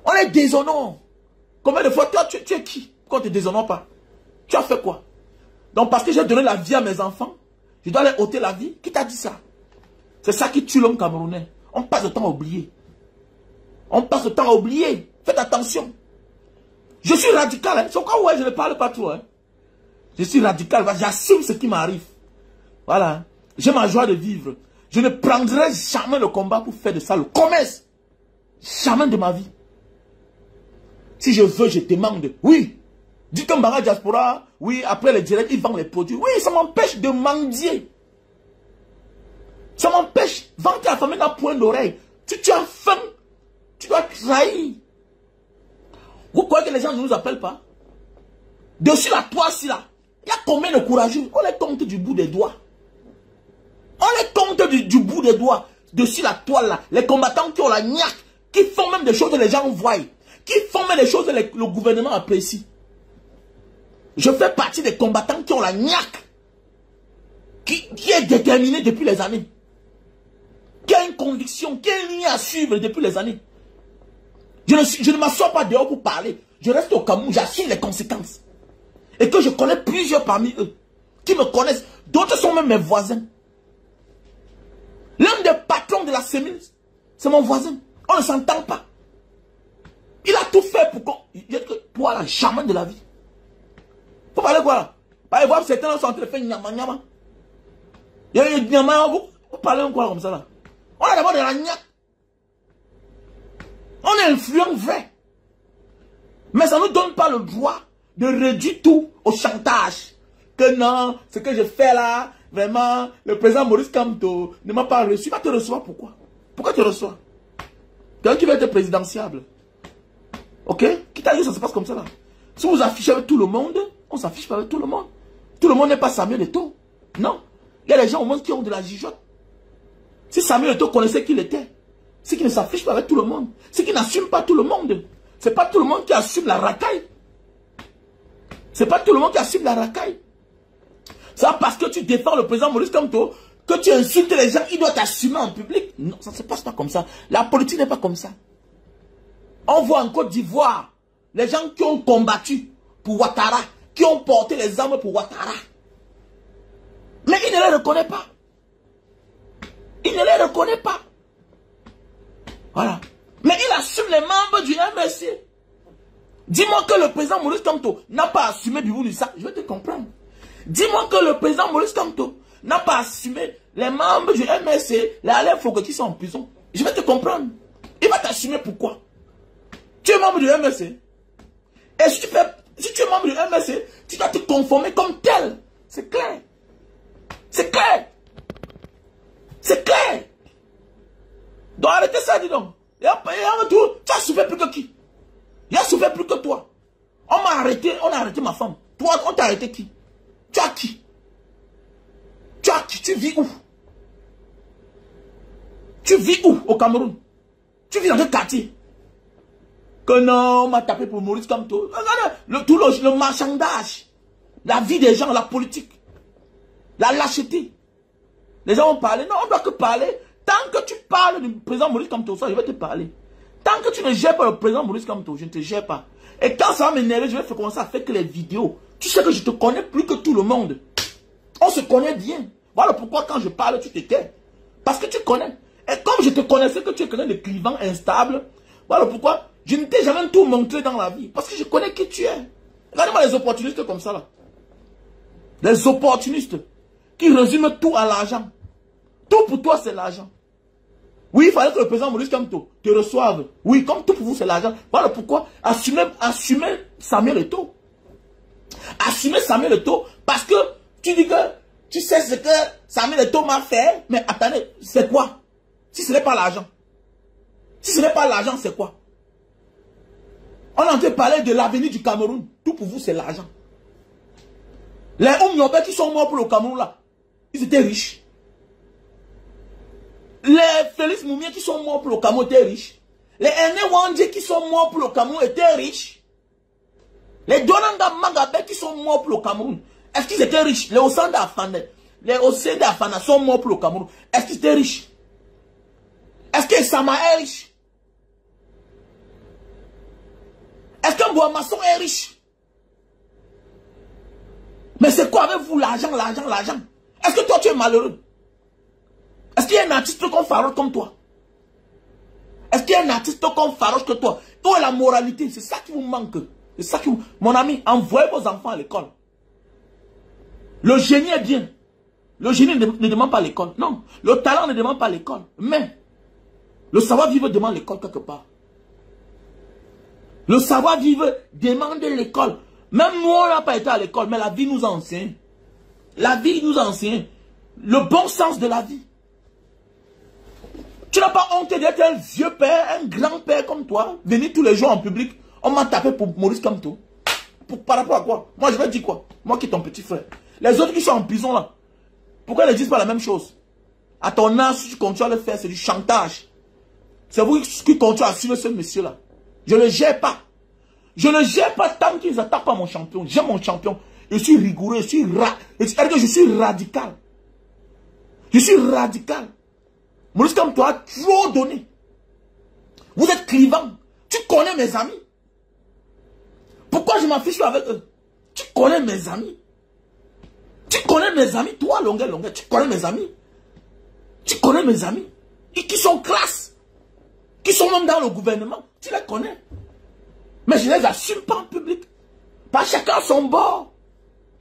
On les déshonore. Combien de fois, toi, tu es qui? Pourquoi on ne te déshonore pas? Tu as fait quoi? Donc parce que j'ai donné la vie à mes enfants, je dois leur ôter la vie? Qui t'a dit ça? C'est ça qui tue l'homme camerounais. On passe le temps à oublier. On passe le temps à oublier. Faites attention. Je suis radical. Hein. C'est pourquoi ouais, je ne parle pas trop. Hein. Je suis radical. J'assume ce qui m'arrive. Voilà. J'ai ma joie de vivre. Je ne prendrai jamais le combat pour faire de ça le commerce. Jamais de ma vie. Si je veux, je demande. Oui. Dis que Mbanga Diaspora, oui, après les directs, ils vendent les produits. Oui, ça m'empêche de mendier. Ça m'empêche. Vendre ta famille d'un point d'oreille. Si tu as faim, tu dois trahir. Vous croyez que les gens ne nous appellent pas? Dessus la toile, si là. Il y a combien de courageux? On les compte du bout des doigts. On les compte du bout des doigts. Dessus la toile là. Les combattants qui ont la niaque. Qui font même des choses que les gens voient. Qui font même des choses que le gouvernement apprécie. Je fais partie des combattants qui ont la niaque. Qui est déterminé depuis les années. Qui a une conviction. Qui a une ligne à suivre depuis les années. Je ne m'assois pas dehors pour parler. Je reste au Cameroun, j'assume les conséquences. Et que je connais plusieurs parmi eux. Qui me connaissent. D'autres sont même mes voisins. L'un des patrons de la Sémile, c'est mon voisin. On ne s'entend pas. Il a tout fait pour qu'on... Toi là, jamais de la vie. Faut parler quoi là? Par exemple, certains sont en train de faire nyama nyama. Il y a une nyama, vous parlez quoi comme ça là? On a d'abord de la niaque. On est influent vrai. Mais ça ne nous donne pas le droit de réduire tout au chantage. Que non, ce que je fais là, vraiment, le président Maurice Kamto ne m'a pas reçu. Il va te recevoir pourquoi? Pourquoi tu reçois? Quelqu'un qui veut être présidentiable. Ok? Qui t'a dit ça se passe comme ça là? Si vous affichez avec tout le monde, on s'affiche pas avec tout le monde. Tout le monde n'est pas Samuel Eto'o. Non. Il y a des gens au monde qui ont de la gigote. Si Samuel Eto'o connaissait qui il était, c'est qu'il ne s'affiche pas avec tout le monde. C'est qu'il n'assume pas tout le monde. C'est pas tout le monde qui assume la racaille. C'est pas tout le monde qui assume la racaille. C'est parce que tu défends le président Maurice Kamto, que tu insultes les gens, il doit t'assumer en public. Non, ça ne se passe pas comme ça. La politique n'est pas comme ça. On voit en Côte d'Ivoire, les gens qui ont combattu pour Ouattara, qui ont porté les armes pour Ouattara. Mais il ne les reconnaît pas. Il ne les reconnaît pas. Voilà. Mais il assume les membres du MSC. Dis-moi que le président Maurice Kamto n'a pas assumé Bibou Lissa. Je vais te comprendre. Dis-moi que le président Maurice Kamto n'a pas assumé les membres du MSC, les Alain Foucault qui sont en prison. Je vais te comprendre. Il va t'assumer pourquoi. Tu es membre du MSC. Et si tu es membre du MSC, tu dois te conformer comme tel. C'est clair. C'est clair. C'est clair. Donc arrêtez ça, dis donc. Et en retour, tu as souffert plus que qui? Il a souffert plus que toi. On m'a arrêté, on a arrêté ma femme. Toi, on t'a arrêté qui? Tu as qui? Tu as qui? Tu vis où? Tu vis où au Cameroun? Tu vis dans quel quartier? Que non, on m'a tapé pour Maurice Kamto. Regardez, tout le marchandage, la vie des gens, la politique, la lâcheté. Les gens ont parlé. Non, on ne doit que parler. Tant que tu parles du président Maurice Kamto, je vais te parler. Tant que tu ne gères pas le président Maurice Kamto, je ne te gère pas. Et quand ça va m'énerver, je vais commencer à faire que les vidéos. Tu sais que je te connais plus que tout le monde. On se connaît bien. Voilà pourquoi quand je parle, tu te tais. Parce que tu connais. Et comme je te connaissais que tu es quelqu'un de clivant, instable, voilà pourquoi je ne t'ai jamais tout montré dans la vie. Parce que je connais qui tu es. Regardez-moi les opportunistes comme ça là. Les opportunistes qui résument tout à l'argent. Tout pour toi c'est l'argent. Oui, il fallait que le président Maurice Kamto te reçoive. Oui, comme tout pour vous c'est l'argent. Voilà pourquoi assumez Samuel Eto'o. Assumez Samuel Eto'o parce que tu dis que tu sais ce que Samuel Eto'o m'a fait. Mais attendez, c'est quoi? Si ce n'est pas l'argent. Si ce n'est pas l'argent, c'est quoi? On est en train de parler de l'avenir du Cameroun. Tout pour vous, c'est l'argent. Les Oumyobé qui sont morts pour le Cameroun, là, ils étaient riches. Les Félix Moumien qui sont morts pour le Cameroun étaient riches. Les Ene Wandje qui sont morts pour le Cameroun étaient riches. Les Donanga Magabe qui sont morts pour le Cameroun, est-ce qu'ils étaient riches? Les Osanda Afana, les Osenda Afana sont morts pour le Cameroun. Est-ce qu'ils étaient riches? Est-ce que Sama est riche? Est-ce qu'un Boamasson est riche? Mais c'est quoi avec vous l'argent, l'argent, l'argent? Est-ce que toi tu es malheureux? Est-ce qu'il y a un artiste comme Faroche comme toi? Est-ce qu'il y a un artiste comme Faroche que toi? Où est la moralité? C'est ça qui vous manque. C'est ça qui vous... Mon ami, envoyez vos enfants à l'école. Le génie est bien. Le génie ne demande pas l'école. Non. Le talent ne demande pas l'école. Mais le savoir-vivre demande l'école quelque part. Le savoir-vivre demande l'école. Même nous, on n'a pas été à l'école, mais la vie nous enseigne. La vie nous enseigne le bon sens de la vie. Tu n'as pas honte d'être un vieux père, un grand-père comme toi, venir tous les jours en public. On m'a tapé pour Maurice Kamto. Par rapport à quoi? Moi, je vais dire quoi? Moi qui est ton petit frère. Les autres qui sont en prison là, pourquoi ils ne disent pas la même chose? À ton âge, si tu continues à le faire, c'est du chantage. C'est vous qui continuez à suivre ce monsieur-là. Je ne le gère pas. Je ne le gère pas tant qu'ils n'attaquent pas mon champion. J'aime mon champion. Je suis rigoureux, je suis radical. Je suis radical. Maurice Kamto a trop donné. Vous êtes clivant. Tu connais mes amis. Pourquoi je m'affiche avec eux? Tu connais mes amis. Tu connais mes amis. Toi, longueur, tu connais mes amis. Tu connais mes amis. Et qui sont classe. Qui sont même dans le gouvernement. Tu les connais. Mais je ne les assume pas en public. Pas chacun à son bord.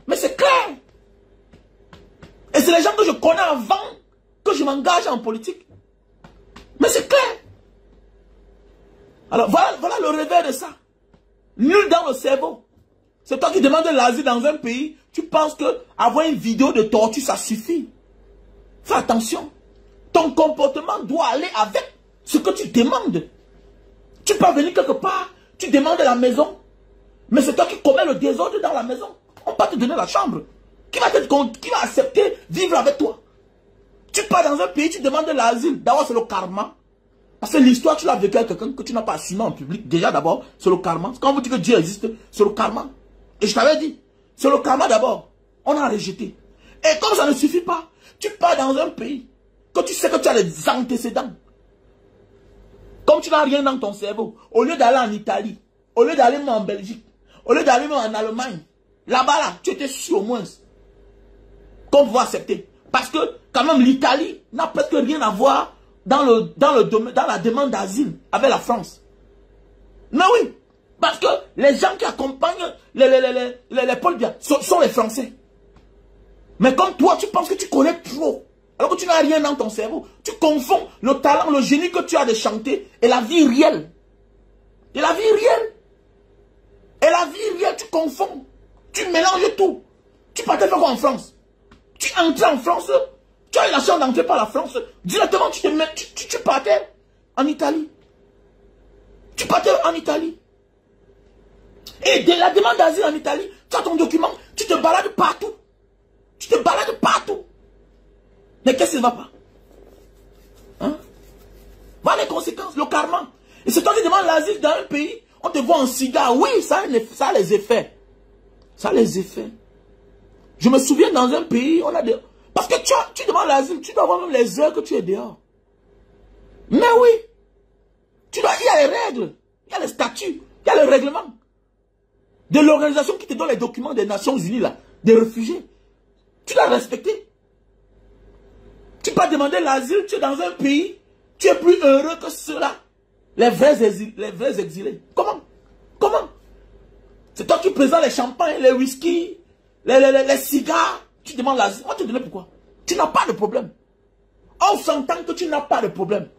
Mais c'est clair. Et c'est les gens que je connais avant que je m'engage en politique. Mais c'est clair. Alors voilà le revers de ça. Nul dans le cerveau. C'est toi qui demandes l'asile dans un pays. Tu penses que avoir une vidéo de torture, ça suffit. Fais attention. Ton comportement doit aller avec ce que tu demandes. Tu peux venir quelque part, tu demandes la maison. Mais c'est toi qui commets le désordre dans la maison. On va te donner la chambre. Qui va accepter vivre avec toi? Tu pars dans un pays, tu demandes l'asile. D'abord, c'est le karma. Parce que l'histoire, tu l'as vécu avec quelqu'un que tu n'as pas assumé en public. Déjà, d'abord, c'est le karma. Quand on vous dit que Dieu existe, c'est le karma. Et je t'avais dit, c'est le karma d'abord. On a rejeté. Et comme ça ne suffit pas, tu pars dans un pays que tu sais que tu as des antécédents. Comme tu n'as rien dans ton cerveau, au lieu d'aller en Italie, au lieu d'aller en Belgique, au lieu d'aller en Allemagne, là-bas, là, tu étais sûr au moins qu'on va accepter. Parce que, quand même, l'Italie n'a presque rien à voir dans la demande d'asile avec la France. Mais oui, parce que les gens qui accompagnent les Paul Biya sont les Français. Mais comme toi, tu penses que tu connais trop, alors que tu n'as rien dans ton cerveau, tu confonds le talent, le génie que tu as de chanter et la vie réelle. Et la vie réelle. Et la vie réelle, tu confonds. Tu mélanges tout. Tu partais faire quoi en France? Tu entres en France, tu as eu la chance d'entrer par la France, directement tu partais en Italie. Tu partais en Italie. Et de la demande d'asile en Italie, tu as ton document, tu te balades partout. Tu te balades partout. Mais qu'est-ce qui ne va pas? Hein? Voilà les conséquences, le karma. Et c'est toi qui demandes l'asile dans un pays, on te voit en cigare. Oui, ça a les effets. Ça a les effets. Je me souviens dans un pays, on a des... Parce que tu demandes l'asile, tu dois avoir même les heures que tu es dehors. Mais oui. Il y a les règles, il y a les statuts, il y a le règlement de l'organisation qui te donne les documents des Nations Unies, là, des réfugiés. Tu dois respecter. Tu peux demander l'asile, tu es dans un pays, tu es plus heureux que ceux-là. Les vrais exilés. Comment? Comment? C'est toi qui présentes les champagnes, les whisky, les cigares. Tu demandes l'asile. On va te donner pourquoi? Tu n'as pas de problème. On s'entend que tu n'as pas de problème.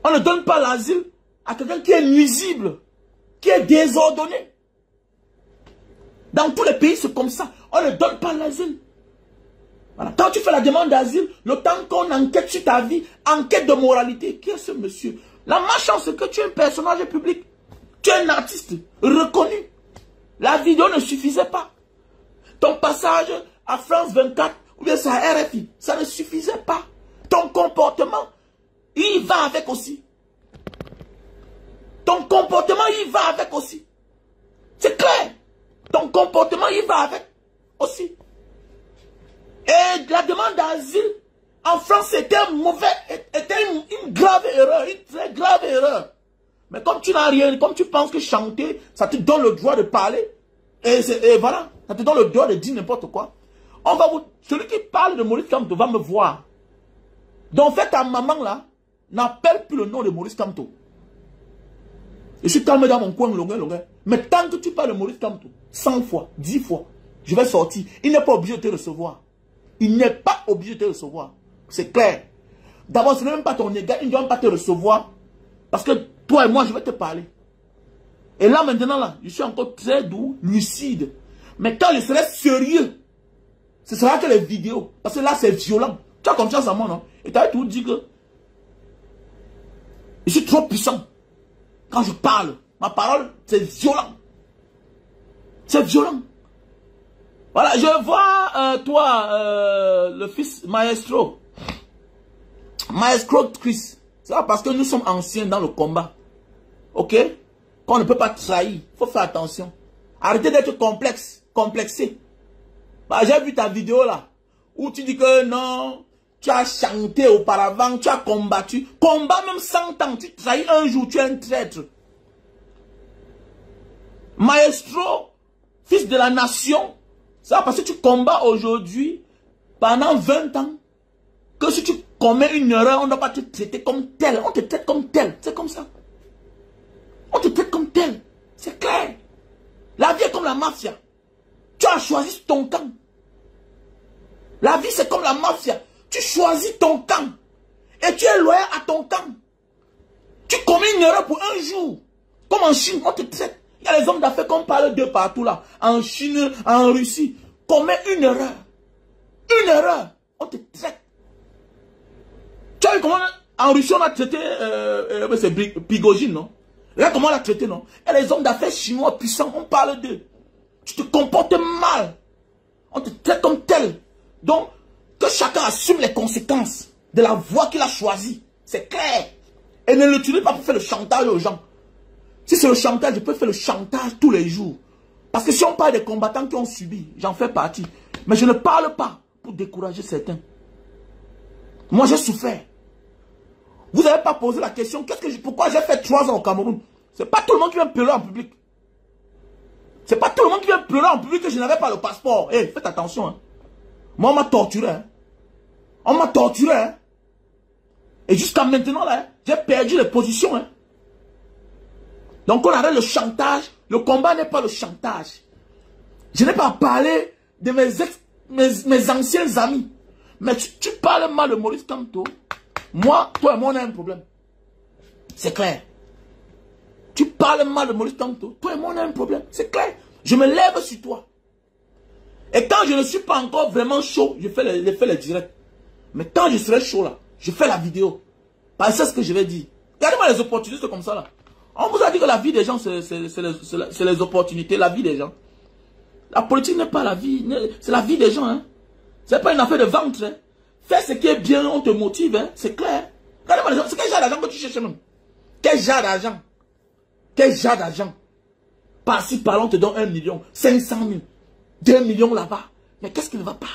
On ne donne pas l'asile à quelqu'un qui est nuisible, qui est désordonné. Dans tous les pays, c'est comme ça. On ne donne pas l'asile. Voilà. Quand tu fais la demande d'asile, le temps qu'on enquête sur ta vie, enquête de moralité, qui est ce monsieur? La malchance, c'est que tu es un personnage public. Tu es un artiste reconnu. La vidéo ne suffisait pas. Ton passage à France 24 ou bien à RFI, ça ne suffisait pas. Ton comportement, il va avec aussi. Ton comportement, il va avec aussi. C'est clair. Ton comportement, il va avec aussi. Et la demande d'asile, en France, c'était une grave erreur, une très grave erreur. Mais comme tu n'as rien, comme tu penses que chanter, ça te donne le droit de parler, et voilà, ça te donne le droit de dire n'importe quoi. Celui qui parle de Maurice Kamto va me voir. Donc, en fait, ta maman là, n'appelle plus le nom de Maurice Kamto. Je suis calme dans mon coin, mais tant que tu parles de Maurice Kamto, 100 fois, 10 fois, je vais sortir. Il n'est pas obligé de te recevoir. Il n'est pas obligé de te recevoir. C'est clair. D'abord, ce n'est même pas ton égal. Il ne doit pas te recevoir. Parce que toi et moi, je vais te parler. Et là, maintenant, là, je suis encore très doux, lucide. Mais quand je serai sérieux, ce sera que les vidéos. Parce que là, c'est violent. Tu as confiance en moi, non? Et tu as tout dit que je suis trop puissant. Quand je parle, ma parole, c'est violent. C'est violent. Voilà, je vois toi, le fils Maestro. Maestro Chris. C'est parce que nous sommes anciens dans le combat. Ok? Qu'on ne peut pas trahir. Il faut faire attention. Arrêtez d'être complexé. Bah, j'ai vu ta vidéo là. Où tu dis que non, tu as chanté auparavant, tu as combattu. Combat même 100 ans. Tu trahis un jour, tu es un traître. Maestro, fils de la nation. Ça parce que tu combats aujourd'hui pendant 20 ans. Que si tu commets une erreur, on ne doit pas te traiter comme tel. On te traite comme tel. C'est comme ça. On te traite comme tel. C'est clair. La vie est comme la mafia. Tu as choisi ton camp. La vie c'est comme la mafia. Tu choisis ton camp. Et tu es loyal à ton camp. Tu commets une erreur pour un jour. Comme en Chine, on te traite. Il y a les hommes d'affaires qu'on parle de partout là. En Chine, en Russie. Commets une erreur. Une erreur. On te traite. Tu as vu comment en Russie on a traité c'est Prigogine, non? Là comment on l'a traité, non? Il y a les hommes d'affaires chinois puissants, on parle d'eux. Tu te comportes mal. On te traite comme tel. Donc, que chacun assume les conséquences de la voie qu'il a choisie. C'est clair. Et ne l'utilisez pas pour faire le chantage aux gens. Si c'est le chantage, je peux faire le chantage tous les jours. Parce que si on parle des combattants qui ont subi, j'en fais partie. Mais je ne parle pas pour décourager certains. Moi, j'ai souffert. Vous n'avez pas posé la question, pourquoi j'ai fait 3 ans au Cameroun? C'est pas tout le monde qui vient pleurer en public. C'est pas tout le monde qui vient pleurer en public que je n'avais pas le passeport. Hey, faites attention. Hein. Moi, on m'a torturé. Hein. On m'a torturé. Hein. Et jusqu'à maintenant, là, j'ai perdu les positions. Hein. Donc, on arrête le chantage. Le combat n'est pas le chantage. Je n'ai pas parlé de mes anciens amis. Mais tu parles mal de Maurice Kamto. Moi, toi et moi, on a un problème. C'est clair. Tu parles mal de Maurice Kamto. Toi et moi, on a un problème. C'est clair. Je me lève sur toi. Et quand je ne suis pas encore vraiment chaud, je fais les directs. Mais quand je serai chaud là, je fais la vidéo. Parce que c'est ce que je vais dire. Regardez-moi les opportunistes comme ça là. On vous a dit que la vie des gens, c'est les opportunités, la vie des gens. La politique n'est pas la vie, c'est la vie des gens. Hein. C'est pas une affaire de ventre. Hein. Fais ce qui est bien, on te motive, hein. C'est clair. Regardez-moi les gens, c'est quel genre d'argent que tu cherches même? Quel genre d'argent? Quel genre d'argent? Par-ci, par-là, on te donne 1 million, 500 000, 2 millions là-bas. Mais qu'est-ce qui ne va pas?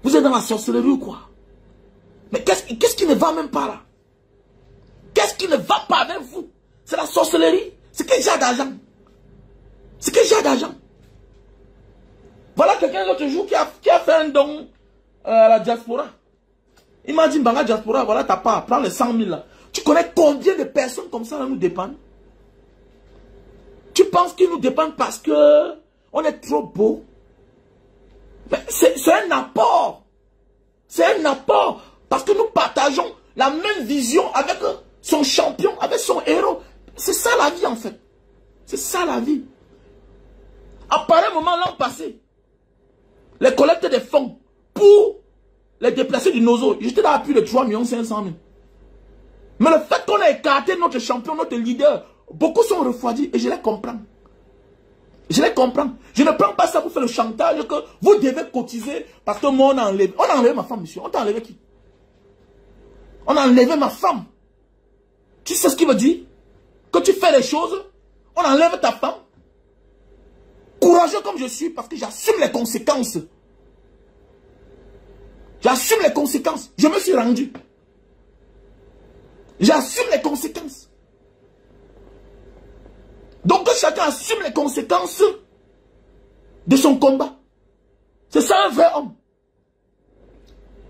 Vous êtes dans la sorcellerie ou quoi? Mais qu'est-ce qui ne va même pas là? Qu'est-ce qui ne va pas avec vous? C'est la sorcellerie. C'est que j'ai d'argent. C'est que j'ai d'argent. Voilà quelqu'un l'autre jour qui a fait un don à la diaspora. Il m'a dit, Mbanga diaspora, voilà ta part, prends les 100 000 là. Tu connais combien de personnes comme ça là, nous dépendent? Tu penses qu'ils nous dépendent parce que on est trop beau? C'est un apport. C'est un apport. Parce que nous partageons la même vision avec son champion, avec son héros. C'est ça la vie en fait. C'est ça la vie. À pareil moment l'an passé, les collectes des fonds pour les déplacés du Nozo, j'étais dans plus de 3 500 000. Mais le fait qu'on ait écarté notre champion, notre leader, beaucoup sont refroidis et je les comprends. Je les comprends. Je ne prends pas ça pour faire le chantage que vous devez cotiser parce que moi on a enlevé. On a enlevé ma femme, monsieur. On t'a enlevé qui? On a enlevé ma femme. Tu sais ce qu'il veut dire? Que tu fais les choses, on enlève ta femme. Courageux comme je suis parce que j'assume les conséquences. J'assume les conséquences. Je me suis rendu. J'assume les conséquences. Donc que chacun assume les conséquences de son combat. C'est ça un vrai homme.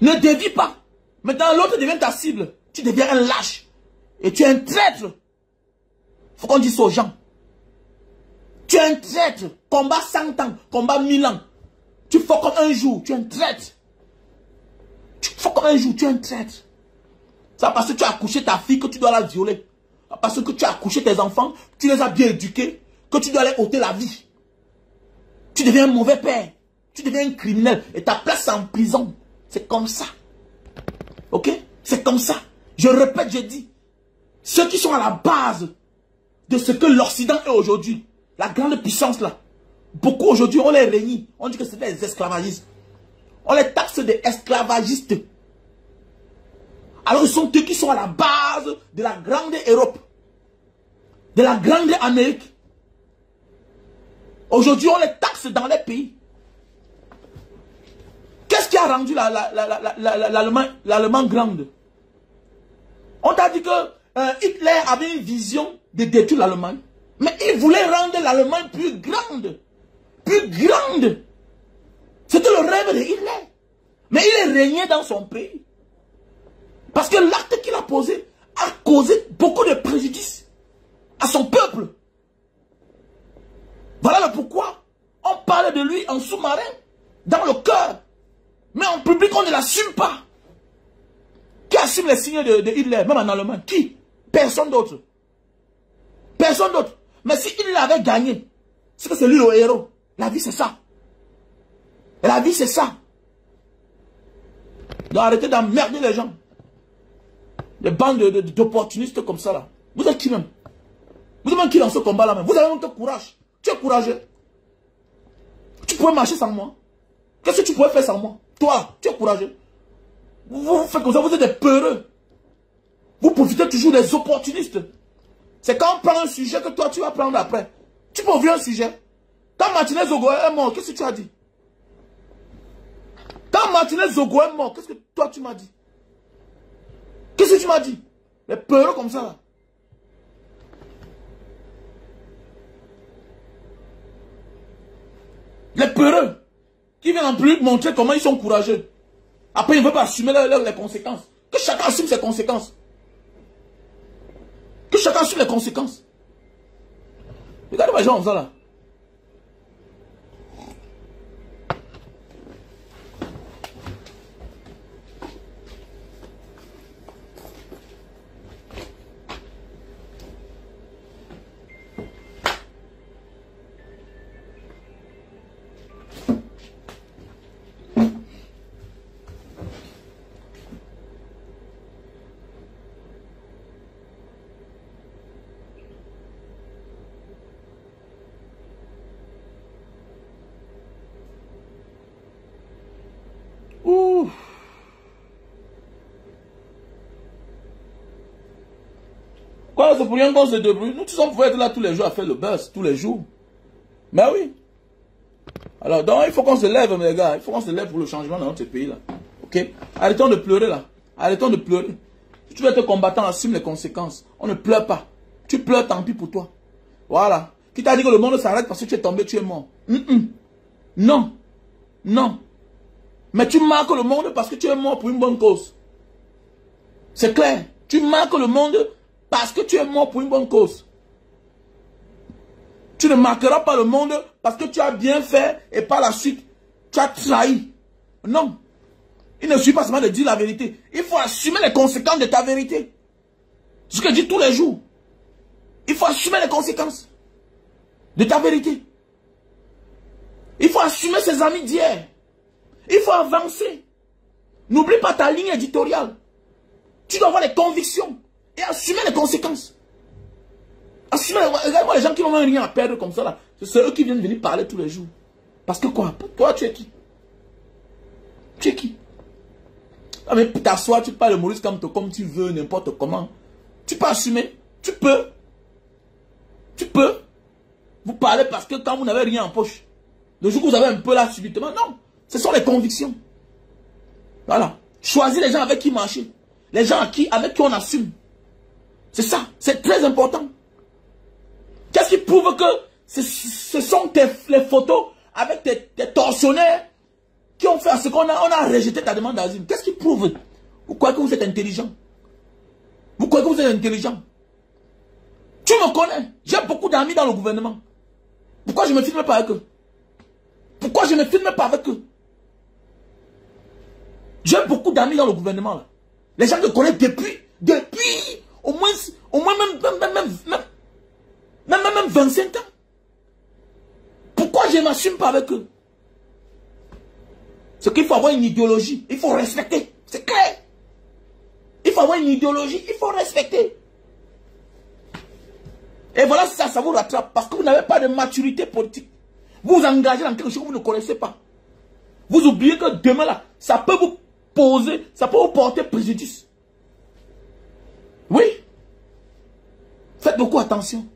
Ne dévie pas. Maintenant l'autre devient ta cible. Tu deviens un lâche. Et tu es un traître. Faut qu'on dise ça aux gens. Tu es un traître. Combat 100 ans. Combat 1000 ans. Tu fais comme un jour. Tu es un traître. Tu fais comme un jour. Tu es un traître. Ça parce que tu as accouché ta fille que tu dois la violer. Parce que tu as accouché tes enfants. Tu les as bien éduqués. Que tu dois leur ôter la vie. Tu deviens un mauvais père. Tu deviens un criminel. Et ta place c'est en prison. C'est comme ça. Ok? C'est comme ça. Je répète, je dis. Ceux qui sont à la base de ce que l'Occident est aujourd'hui. La grande puissance là. Beaucoup aujourd'hui, on les réunit. On dit que c'est des esclavagistes. On les taxe des esclavagistes. Alors, ce sont eux qui sont à la base de la grande Europe. De la grande Amérique. Aujourd'hui, on les taxe dans les pays. Qu'est-ce qui a rendu l'Allemagne grande? On t'a dit que Hitler avait une vision de détruire l'Allemagne. Mais il voulait rendre l'Allemagne plus grande. Plus grande. C'était le rêve de Hitler. Mais il est régné dans son pays. Parce que l'acte qu'il a posé a causé beaucoup de préjudice à son peuple. Voilà le pourquoi on parle de lui en sous-marin, dans le cœur. Mais en public, on ne l'assume pas. Qui assume les signes de Hitler, même en Allemagne? Qui? Personne d'autre. Personne d'autre. Mais si Hitler avait gagné, c'est que c'est lui le héros. La vie, c'est ça. Et la vie, c'est ça. Donc arrêtez d'emmerder les gens. Des bandes d'opportunistes comme ça là. Vous êtes qui même? Vous êtes même qui dans ce combat là même? Vous avez même courage. Tu es courageux. Tu pourrais marcher sans moi. Qu'est-ce que tu pourrais faire sans moi? Toi, tu es courageux. Vous faites comme ça, vous êtes des peureux. Vous profitez toujours des opportunistes. C'est quand on prend un sujet que toi tu vas prendre après. Tu peux ouvrir un sujet. Quand Martinez Zogo est mort, qu'est-ce que tu as dit? Quand Martinez Zogo est mort, qu'est-ce que toi tu m'as dit? Qu'est-ce que tu m'as dit? Les peureux comme ça là. Les peureux qui viennent en plus montrer comment ils sont courageux. Après ils ne veulent pas assumer les conséquences. Que chacun assume ses conséquences. Que chacun assume les conséquences. Regardez les gens comme ça là. Ouh. Quoi, c'est pour rien qu'on se débrouille. Nous tous on pouvait être là tous les jours à faire le buzz, tous les jours. Mais oui. Alors donc il faut qu'on se lève mes gars. Il faut qu'on se lève pour le changement dans notre pays là. Ok. Arrêtons de pleurer là. Arrêtons de pleurer. Si tu veux être combattant, assume les conséquences. On ne pleure pas. Tu pleures, tant pis pour toi. Voilà. Qui t'a dit que le monde s'arrête parce que tu es tombé, tu es mort? Non. Non. Mais tu marques le monde parce que tu es mort pour une bonne cause. C'est clair. Tu marques le monde parce que tu es mort pour une bonne cause. Tu ne marqueras pas le monde parce que tu as bien fait et par la suite, tu as trahi. Non. Il ne suffit pas seulement de dire la vérité. Il faut assumer les conséquences de ta vérité. C'est ce que je dis tous les jours. Il faut assumer les conséquences de ta vérité. Il faut assumer ses amis d'hier. Il faut avancer. N'oublie pas ta ligne éditoriale. Tu dois avoir des convictions et assumer les conséquences. Regarde-moi les gens qui n'ont rien à perdre comme ça là. C'est eux qui viennent venir parler tous les jours. Parce que quoi? Toi, tu es qui? Tu es qui? Ah, mais t'assois, tu parles de Maurice Kamto comme tu veux, n'importe comment. Tu peux assumer. Tu peux. Tu peux. Vous parlez parce que quand vous n'avez rien en poche, le jour que vous avez un peu là subitement, non. Ce sont les convictions. Voilà. Choisis les gens avec qui marcher. Les gens avec qui on assume. C'est ça. C'est très important. Qu'est-ce qui prouve que ce sont les photos avec tes tortionnaires qui ont fait ce qu'on a rejeté ta demande d'asile? Qu'est-ce qui prouve? Vous croyez que vous êtes intelligent? Vous croyez que vous êtes intelligent? Tu me connais. J'ai beaucoup d'amis dans le gouvernement. Pourquoi je ne me filme pas avec eux? Pourquoi je ne me filme pas avec eux? J'ai beaucoup d'amis dans le gouvernement. Là. Les gens me connaissent depuis au moins même 25 ans. Pourquoi je ne m'assume pas avec eux? C'est qu'il faut avoir une idéologie. Il faut respecter. C'est clair. Il faut avoir une idéologie. Il faut respecter. Et voilà, ça vous rattrape. Parce que vous n'avez pas de maturité politique. Vous vous engagez dans quelque chose que vous ne connaissez pas. Vous oubliez que demain là, ça peut vous poser, ça peut vous porter préjudice. Oui. Faites beaucoup attention.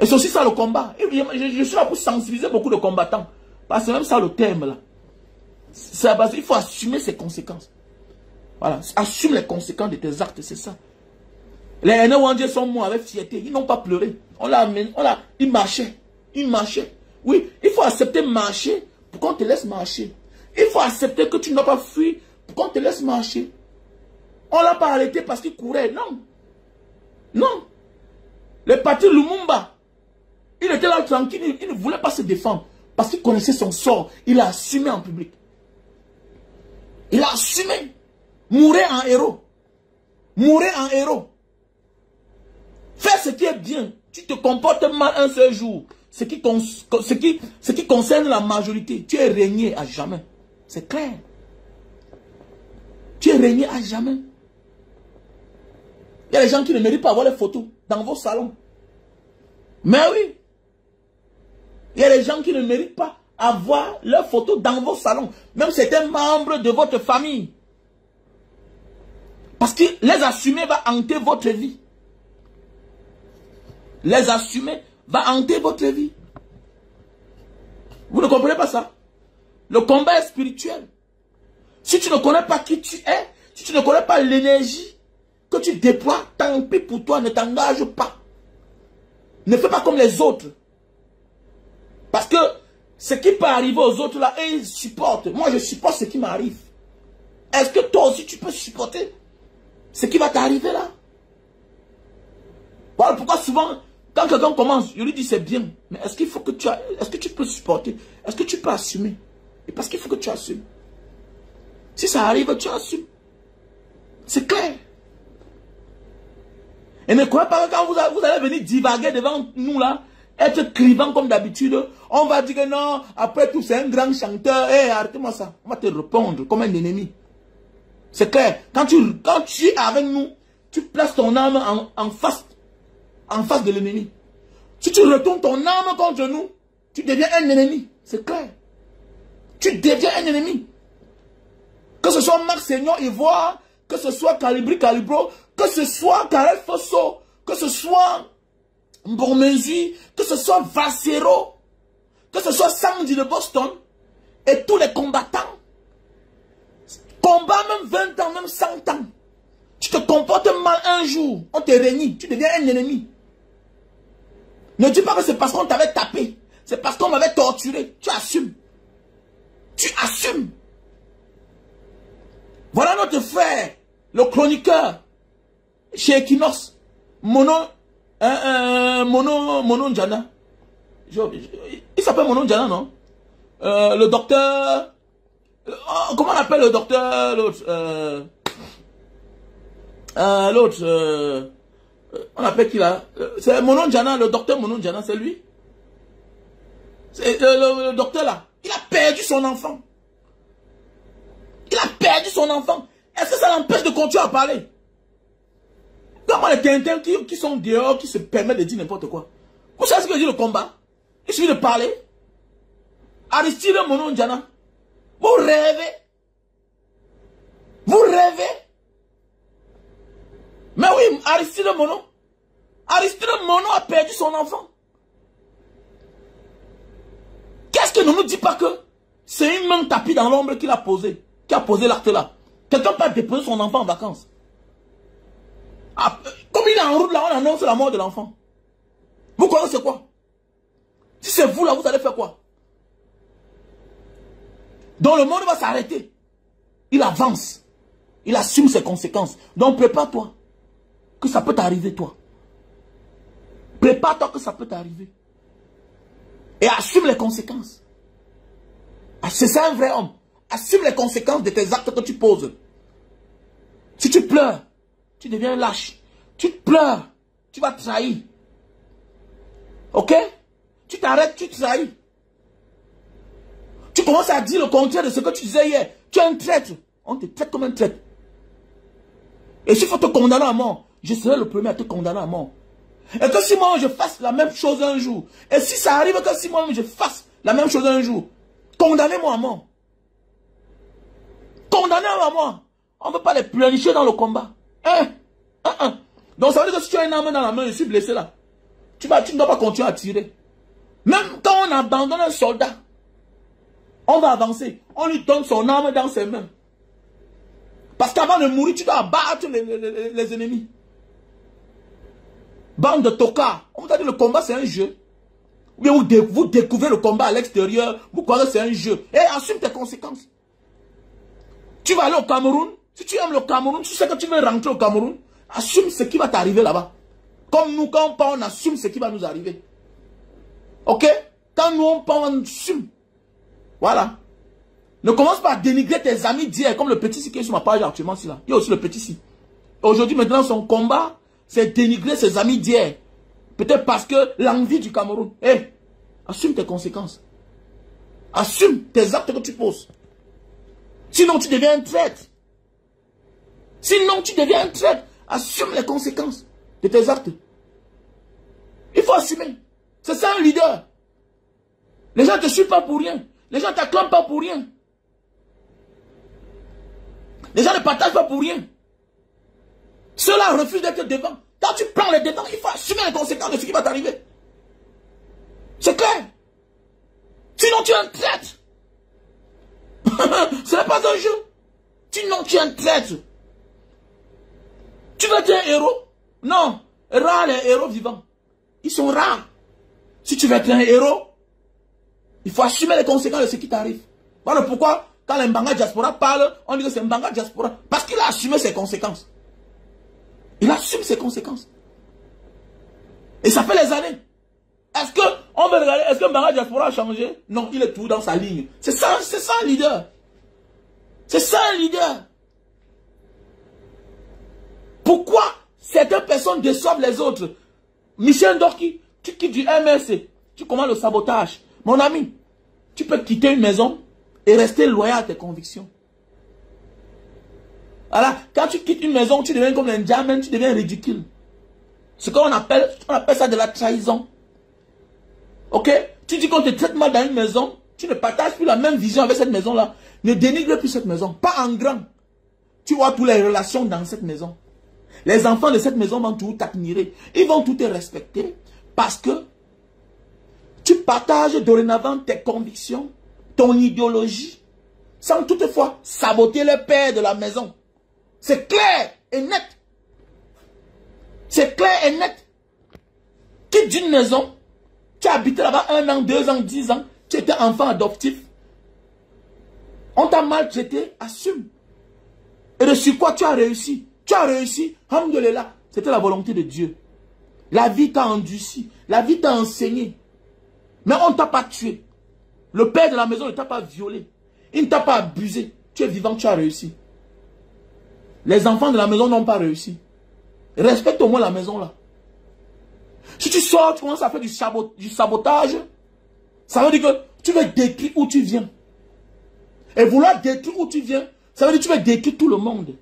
Et c'est aussi ça le combat. Je suis là pour sensibiliser beaucoup de combattants. Parce que c'est même ça le terme là. Il faut assumer ses conséquences. Voilà. Assume les conséquences de tes actes, c'est ça. Les N1 sont morts avec fierté. Ils n'ont pas pleuré. Ils marchaient. Ils marchaient. Oui, il faut accepter marcher pour qu'on te laisse marcher. Il faut accepter que tu n'as pas fui pour qu'on te laisse marcher. On ne l'a pas arrêté parce qu'il courait. Non. Non. Le parti Lumumba, il était là tranquille. Il ne voulait pas se défendre. Parce qu'il connaissait son sort. Il a assumé en public. Il a assumé. Mourir en héros. Mourir en héros. Fais ce qui est bien. Tu te comportes mal un seul jour. Ce qui concerne la majorité, tu es régné à jamais. C'est clair. Tu es régné à jamais. Il y a des gens qui ne méritent pas avoir les photos dans vos salons. Mais oui. Il y a des gens qui ne méritent pas avoir leurs photos dans vos salons. Même certains membres de votre famille. Parce que les assumer va hanter votre vie. Les assumer va hanter votre vie. Vous ne comprenez pas ça? Le combat est spirituel. Si tu ne connais pas qui tu es, si tu ne connais pas l'énergie que tu déploies, tant pis pour toi, ne t'engage pas. Ne fais pas comme les autres. Parce que ce qui peut arriver aux autres là, ils supportent. Moi, je supporte ce qui m'arrive. Est-ce que toi aussi tu peux supporter ce qui va t'arriver là? Voilà pourquoi souvent, quand quelqu'un commence, je lui dis c'est bien. Mais est-ce qu'il faut que est-ce que tu peux supporter? Est-ce que tu peux assumer? Et parce qu'il faut que tu assumes. Si ça arrive, tu assumes. C'est clair. Et ne croyez pas que quand vous allez venir divaguer devant nous là, être clivant comme d'habitude, on va dire que non, après tout c'est un grand chanteur. Hé, arrêtez-moi ça. On va te répondre comme un ennemi. C'est clair. Quand tu es avec nous, tu places ton âme en face de l'ennemi. Si tu retournes ton âme contre nous, tu deviens un ennemi. C'est clair. Tu deviens un ennemi. Que ce soit Max Seignon Ivoire, que ce soit Calibri Calibro, que ce soit Karel Fosso, que ce soit Mbomezi, que ce soit Vassero, que ce soit Sandy de Boston, et tous les combattants combats même 20 ans, même 100 ans. Tu te comportes mal un jour, on te réunit, tu deviens un ennemi. Ne dis pas que c'est parce qu'on t'avait tapé. C'est parce qu'on m'avait torturé. Tu assumes. Tu assumes. Voilà notre frère, le chroniqueur, chez Equinox, Mono Njana. Il s'appelle Mono Njana, non? Le docteur... comment on appelle le docteur, l'autre? On appelle qui là? C'est Mono Njana, le docteur Mono Njana, c'est lui. C'est le docteur là. Il a perdu son enfant. Il a perdu son enfant. Est-ce que ça l'empêche de continuer à parler? Comment les Tintins qui sont dehors, qui se permettent de dire n'importe quoi? Vous savez ce que veut dire le combat? Il suffit de parler. Aristide Mono Njana. Vous rêvez. Vous rêvez. Mais oui, Aristide Mono. Aristide Mono a perdu son enfant. Qu'est-ce que ne nous dit pas que c'est une main tapis dans l'ombre qu'il a posé, qui a posé l'acte là? Quelqu'un peut déposer son enfant en vacances. Comme il est en route là, on annonce la mort de l'enfant. Vous connaissez quoi? Si c'est vous là, vous allez faire quoi? Donc le monde va s'arrêter. Il avance. Il assume ses conséquences. Donc prépare-toi. Que ça peut t'arriver toi. Prépare-toi que ça peut t'arriver. Et assume les conséquences. C'est ça un vrai homme. Assume les conséquences de tes actes que tu poses. Si tu pleures, tu deviens lâche. Tu pleures, tu vas trahir. Ok? Tu t'arrêtes, tu trahis. Tu commences à dire le contraire de ce que tu disais hier. Tu es un traître. On te traite comme un traître. Et s'il faut te condamner à mort, je serai le premier à te condamner à mort. Et que si moi je fasse la même chose un jour, et si ça arrive que si moi je fasse la même chose un jour, condamnez-moi à mort. Condamnez-moi à mort. On ne peut pas les planifier dans le combat. Donc ça veut dire que si tu as une arme dans la main, je suis blessé là. Tu ne dois pas continuer à tirer. Même quand on abandonne un soldat, on va avancer. On lui donne son arme dans ses mains. Parce qu'avant de mourir, tu dois abattre les ennemis. Bande de tocards. On vous a dit le combat c'est un jeu. Ou bien vous découvrez le combat à l'extérieur, vous croyez que c'est un jeu. Et assume tes conséquences. Tu vas aller au Cameroun. Si tu aimes le Cameroun, tu sais que tu veux rentrer au Cameroun, assume ce qui va t'arriver là-bas. Comme nous, quand on part, on assume ce qui va nous arriver. Ok? Quand nous on part, on assume. Voilà. Ne commence pas à dénigrer tes amis d'hier, comme le petit ci qui est sur ma page actuellement. Là. Il y a aussi le petit ci. Aujourd'hui, maintenant, son combat, c'est dénigrer ses amis d'hier. Peut-être parce que l'envie du Cameroun. Assume tes conséquences. Assume tes actes que tu poses. Sinon, tu deviens un traître. Sinon, tu deviens un traître. Assume les conséquences de tes actes. Il faut assumer. C'est ça un leader. Les gens ne te suivent pas pour rien. Les gens ne t'acclament pas pour rien. Les gens ne partagent pas pour rien. Ceux-là refusent d'être devant. Quand tu prends les devants, il faut assumer les conséquences de ce qui va t'arriver. C'est clair. Sinon, tu es un traître. Ce n'est pas un jeu. Sinon, tu es un traître. Tu veux être un héros? Non. Rares les héros vivants. Ils sont rares. Si tu veux être un héros, il faut assumer les conséquences de ce qui t'arrive. Voilà pourquoi, quand les Mbanga Diaspora parlent, on dit que c'est Mbanga Diaspora. Parce qu'il a assumé ses conséquences. Il assume ses conséquences. Et ça fait les années. Est-ce que on veut regarder, est-ce que Mbanga Diaspora a changé? Non, il est tout dans sa ligne. C'est ça un leader. C'est ça un leader. Pourquoi certaines personnes déçoivent les autres? Michel Dorki, tu quittes du MRC, tu commandes le sabotage. Mon ami, tu peux quitter une maison et rester loyal à tes convictions. Voilà, quand tu quittes une maison, tu deviens comme un diamant, tu deviens ridicule. Ce qu'on appelle, ça de la trahison. Ok? Tu dis qu'on te traite mal dans une maison, tu ne partages plus la même vision avec cette maison-là. Ne dénigre plus cette maison, pas en grand. Tu vois toutes les relations dans cette maison. Les enfants de cette maison vont tout t'admirer. Ils vont tout te respecter parce que tu partages dorénavant tes convictions, ton idéologie. sans toutefois saboter le père de la maison. C'est clair et net. C'est clair et net. Quitte d'une maison, tu as habité là-bas 1 an, 2 ans, 10 ans, tu étais enfant adoptif. On t'a maltraité, assume. Et de sur quoi tu as réussi? Tu as réussi, alhamdoulilah, c'était la volonté de Dieu. La vie t'a endurci, la vie t'a enseigné. Mais on ne t'a pas tué. Le père de la maison ne t'a pas violé. Il ne t'a pas abusé. Tu es vivant, tu as réussi. Les enfants de la maison n'ont pas réussi. Respecte au moins la maison là. Si tu sors, tu commences à faire du sabotage, ça veut dire que tu veux détruire où tu viens. Et vouloir détruire où tu viens, ça veut dire que tu veux détruire tout le monde.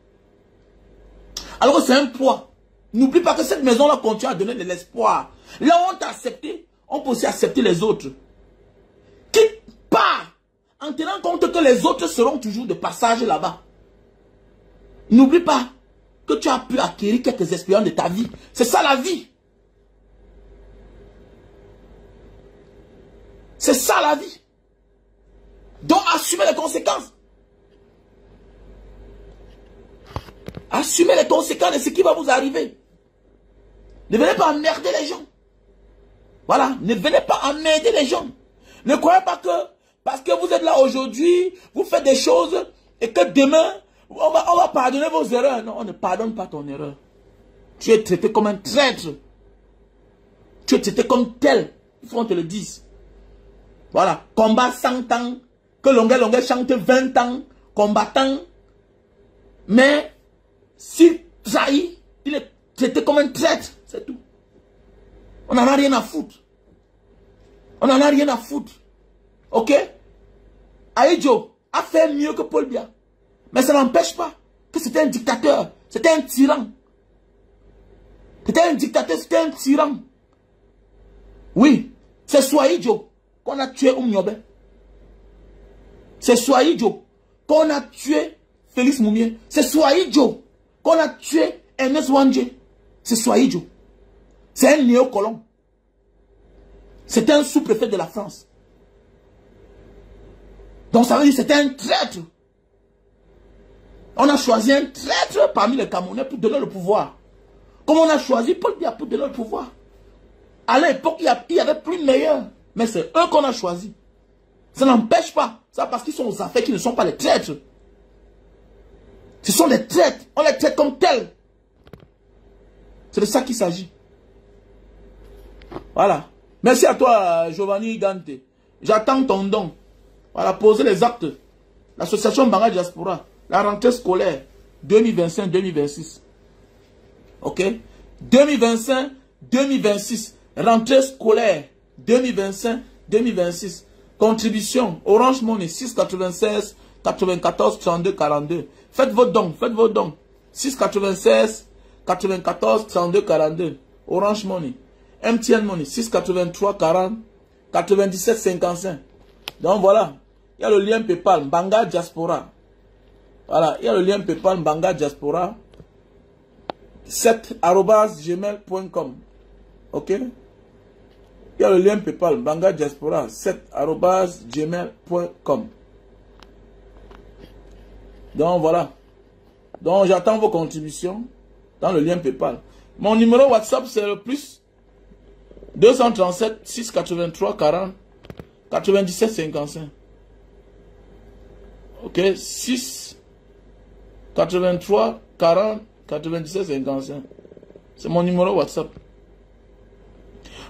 Alors que c'est un poids. N'oublie pas que cette maison-là continue à donner de l'espoir. Là où on t'a accepté, on peut aussi accepter les autres. Quitte pas en tenant compte que les autres seront toujours de passage là-bas. N'oublie pas que tu as pu acquérir quelques expériences de ta vie. C'est ça la vie. C'est ça la vie. Donc assumez les conséquences. Assumez les conséquences de ce qui va vous arriver. Ne venez pas emmerder les gens. Voilà, ne venez pas emmerder les gens. Ne croyez pas que parce que vous êtes là aujourd'hui, vous faites des choses et que demain, on va pardonner vos erreurs. Non, on ne pardonne pas ton erreur. Tu es traité comme un traître. Tu es traité comme tel. Il faut qu'on te le dise. Voilà, combat 100 ans, que Longuet chante 20 ans, combattant. Mais, si Jaï, il est traité comme un traître, c'est tout. On n'en a rien à foutre. On n'en a rien à foutre. Ok? Aïdjo a fait mieux que Paul Biya. Mais ça n'empêche pas que c'était un dictateur. C'était un tyran. C'était un dictateur, c'était un tyran. Oui, c'est Soaïdjo qu'on a tué Oumniobe. C'est Soaïdjo qu'on a tué Félix Moumié. C'est Soaïdjo qu'on a tué Ernest Wandje. C'est Soaïdjo. C'est un néocolon. C'était un sous-préfet de la France. Donc ça veut dire que c'était un traître. On a choisi un traître parmi les Camerounais pour donner le pouvoir. Comme on a choisi Paul Biya pour donner le pouvoir. À l'époque, il y avait plus meilleur. Mais c'est eux qu'on a choisi. Ça n'empêche pas. Ça parce qu'ils sont aux affaires qui ne sont pas les traîtres. Ce sont des traîtres. On les traite comme tels. C'est de ça qu'il s'agit. Voilà. Merci à toi, Giovanni Gante. J'attends ton don. Voilà, poser les actes. L'association Mbanga Diaspora. La rentrée scolaire 2025-2026. Ok? 2025-2026. Rentrée scolaire 2025-2026. Contribution. Orange Money 696 94 32 42. Faites vos dons. Faites vos dons. 696 94 32 42. Orange Money. MTN Money 683 40 97 55. Donc voilà. Il y a le lien PayPal Mbanga Diaspora. Voilà. Il y a le lien PayPal Mbanga Diaspora 7@gmail.com. Ok. Il y a le lien PayPal Mbanga Diaspora 7@gmail.com. Donc voilà. Donc j'attends vos contributions dans le lien PayPal. Mon numéro WhatsApp c'est le plus 237 683 40 97 55. Ok, 6 83 40 97 55. C'est mon numéro WhatsApp.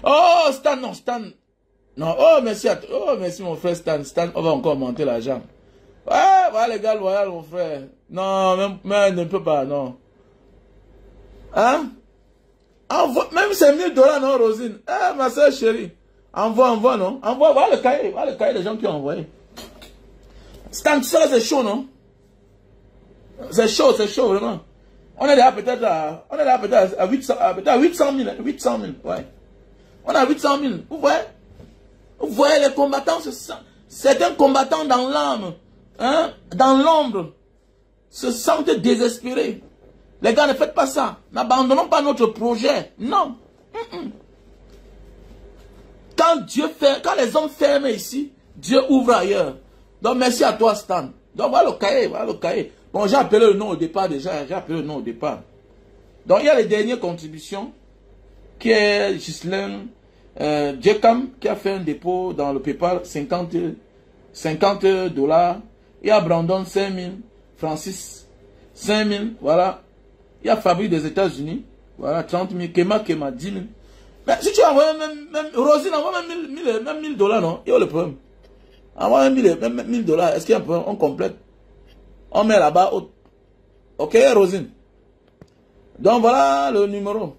Oh, Stan, non, Stan. Non, oh, merci à toi. Oh, merci mon frère Stan. Stan, on va encore monter l'argent. Ouais, voilà les gars, loyal, mon frère. Non, même ne peut pas, non. Hein? Envoie, même c'est $1000, non, Rosine? Eh, ma soeur chérie. Envoie, non? Envoie, voilà le cahier des gens qui ont envoyé. Stan, ça c'est chaud, non? C'est chaud, vraiment. On est là peut-être à 800 000, ouais. On a 800 000, vous voyez les combattants, certains combattants dans l'âme, hein, dans l'ombre, se sentent désespérés. Les gars, ne faites pas ça. N'abandonnons pas notre projet. Non. Quand les hommes ferment ici, Dieu ouvre ailleurs. Donc merci à toi, Stan. Donc voilà le cahier. Bon, j'ai appelé le nom au départ déjà, Donc il y a les dernières contributions, qui est Ghislaine Djekam, qui a fait un dépôt dans le PayPal, 50 $. Il y a Brandon, 5 000. Francis, 5 000, voilà. Il y a Fabrice des États-Unis, voilà, 30 000. Kema, 10 000. Mais si tu envoies même Rosine envoie même 1 000 $, non? Il y a le problème. Envoie même 1 000 $. Est-ce qu'il y a un problème? On complète. On met là-bas. Ok, Rosine. Donc voilà le numéro.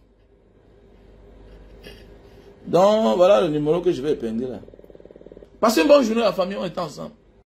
Donc voilà le numéro que je vais épingler là. Passez une bonne journée, la famille, on est ensemble.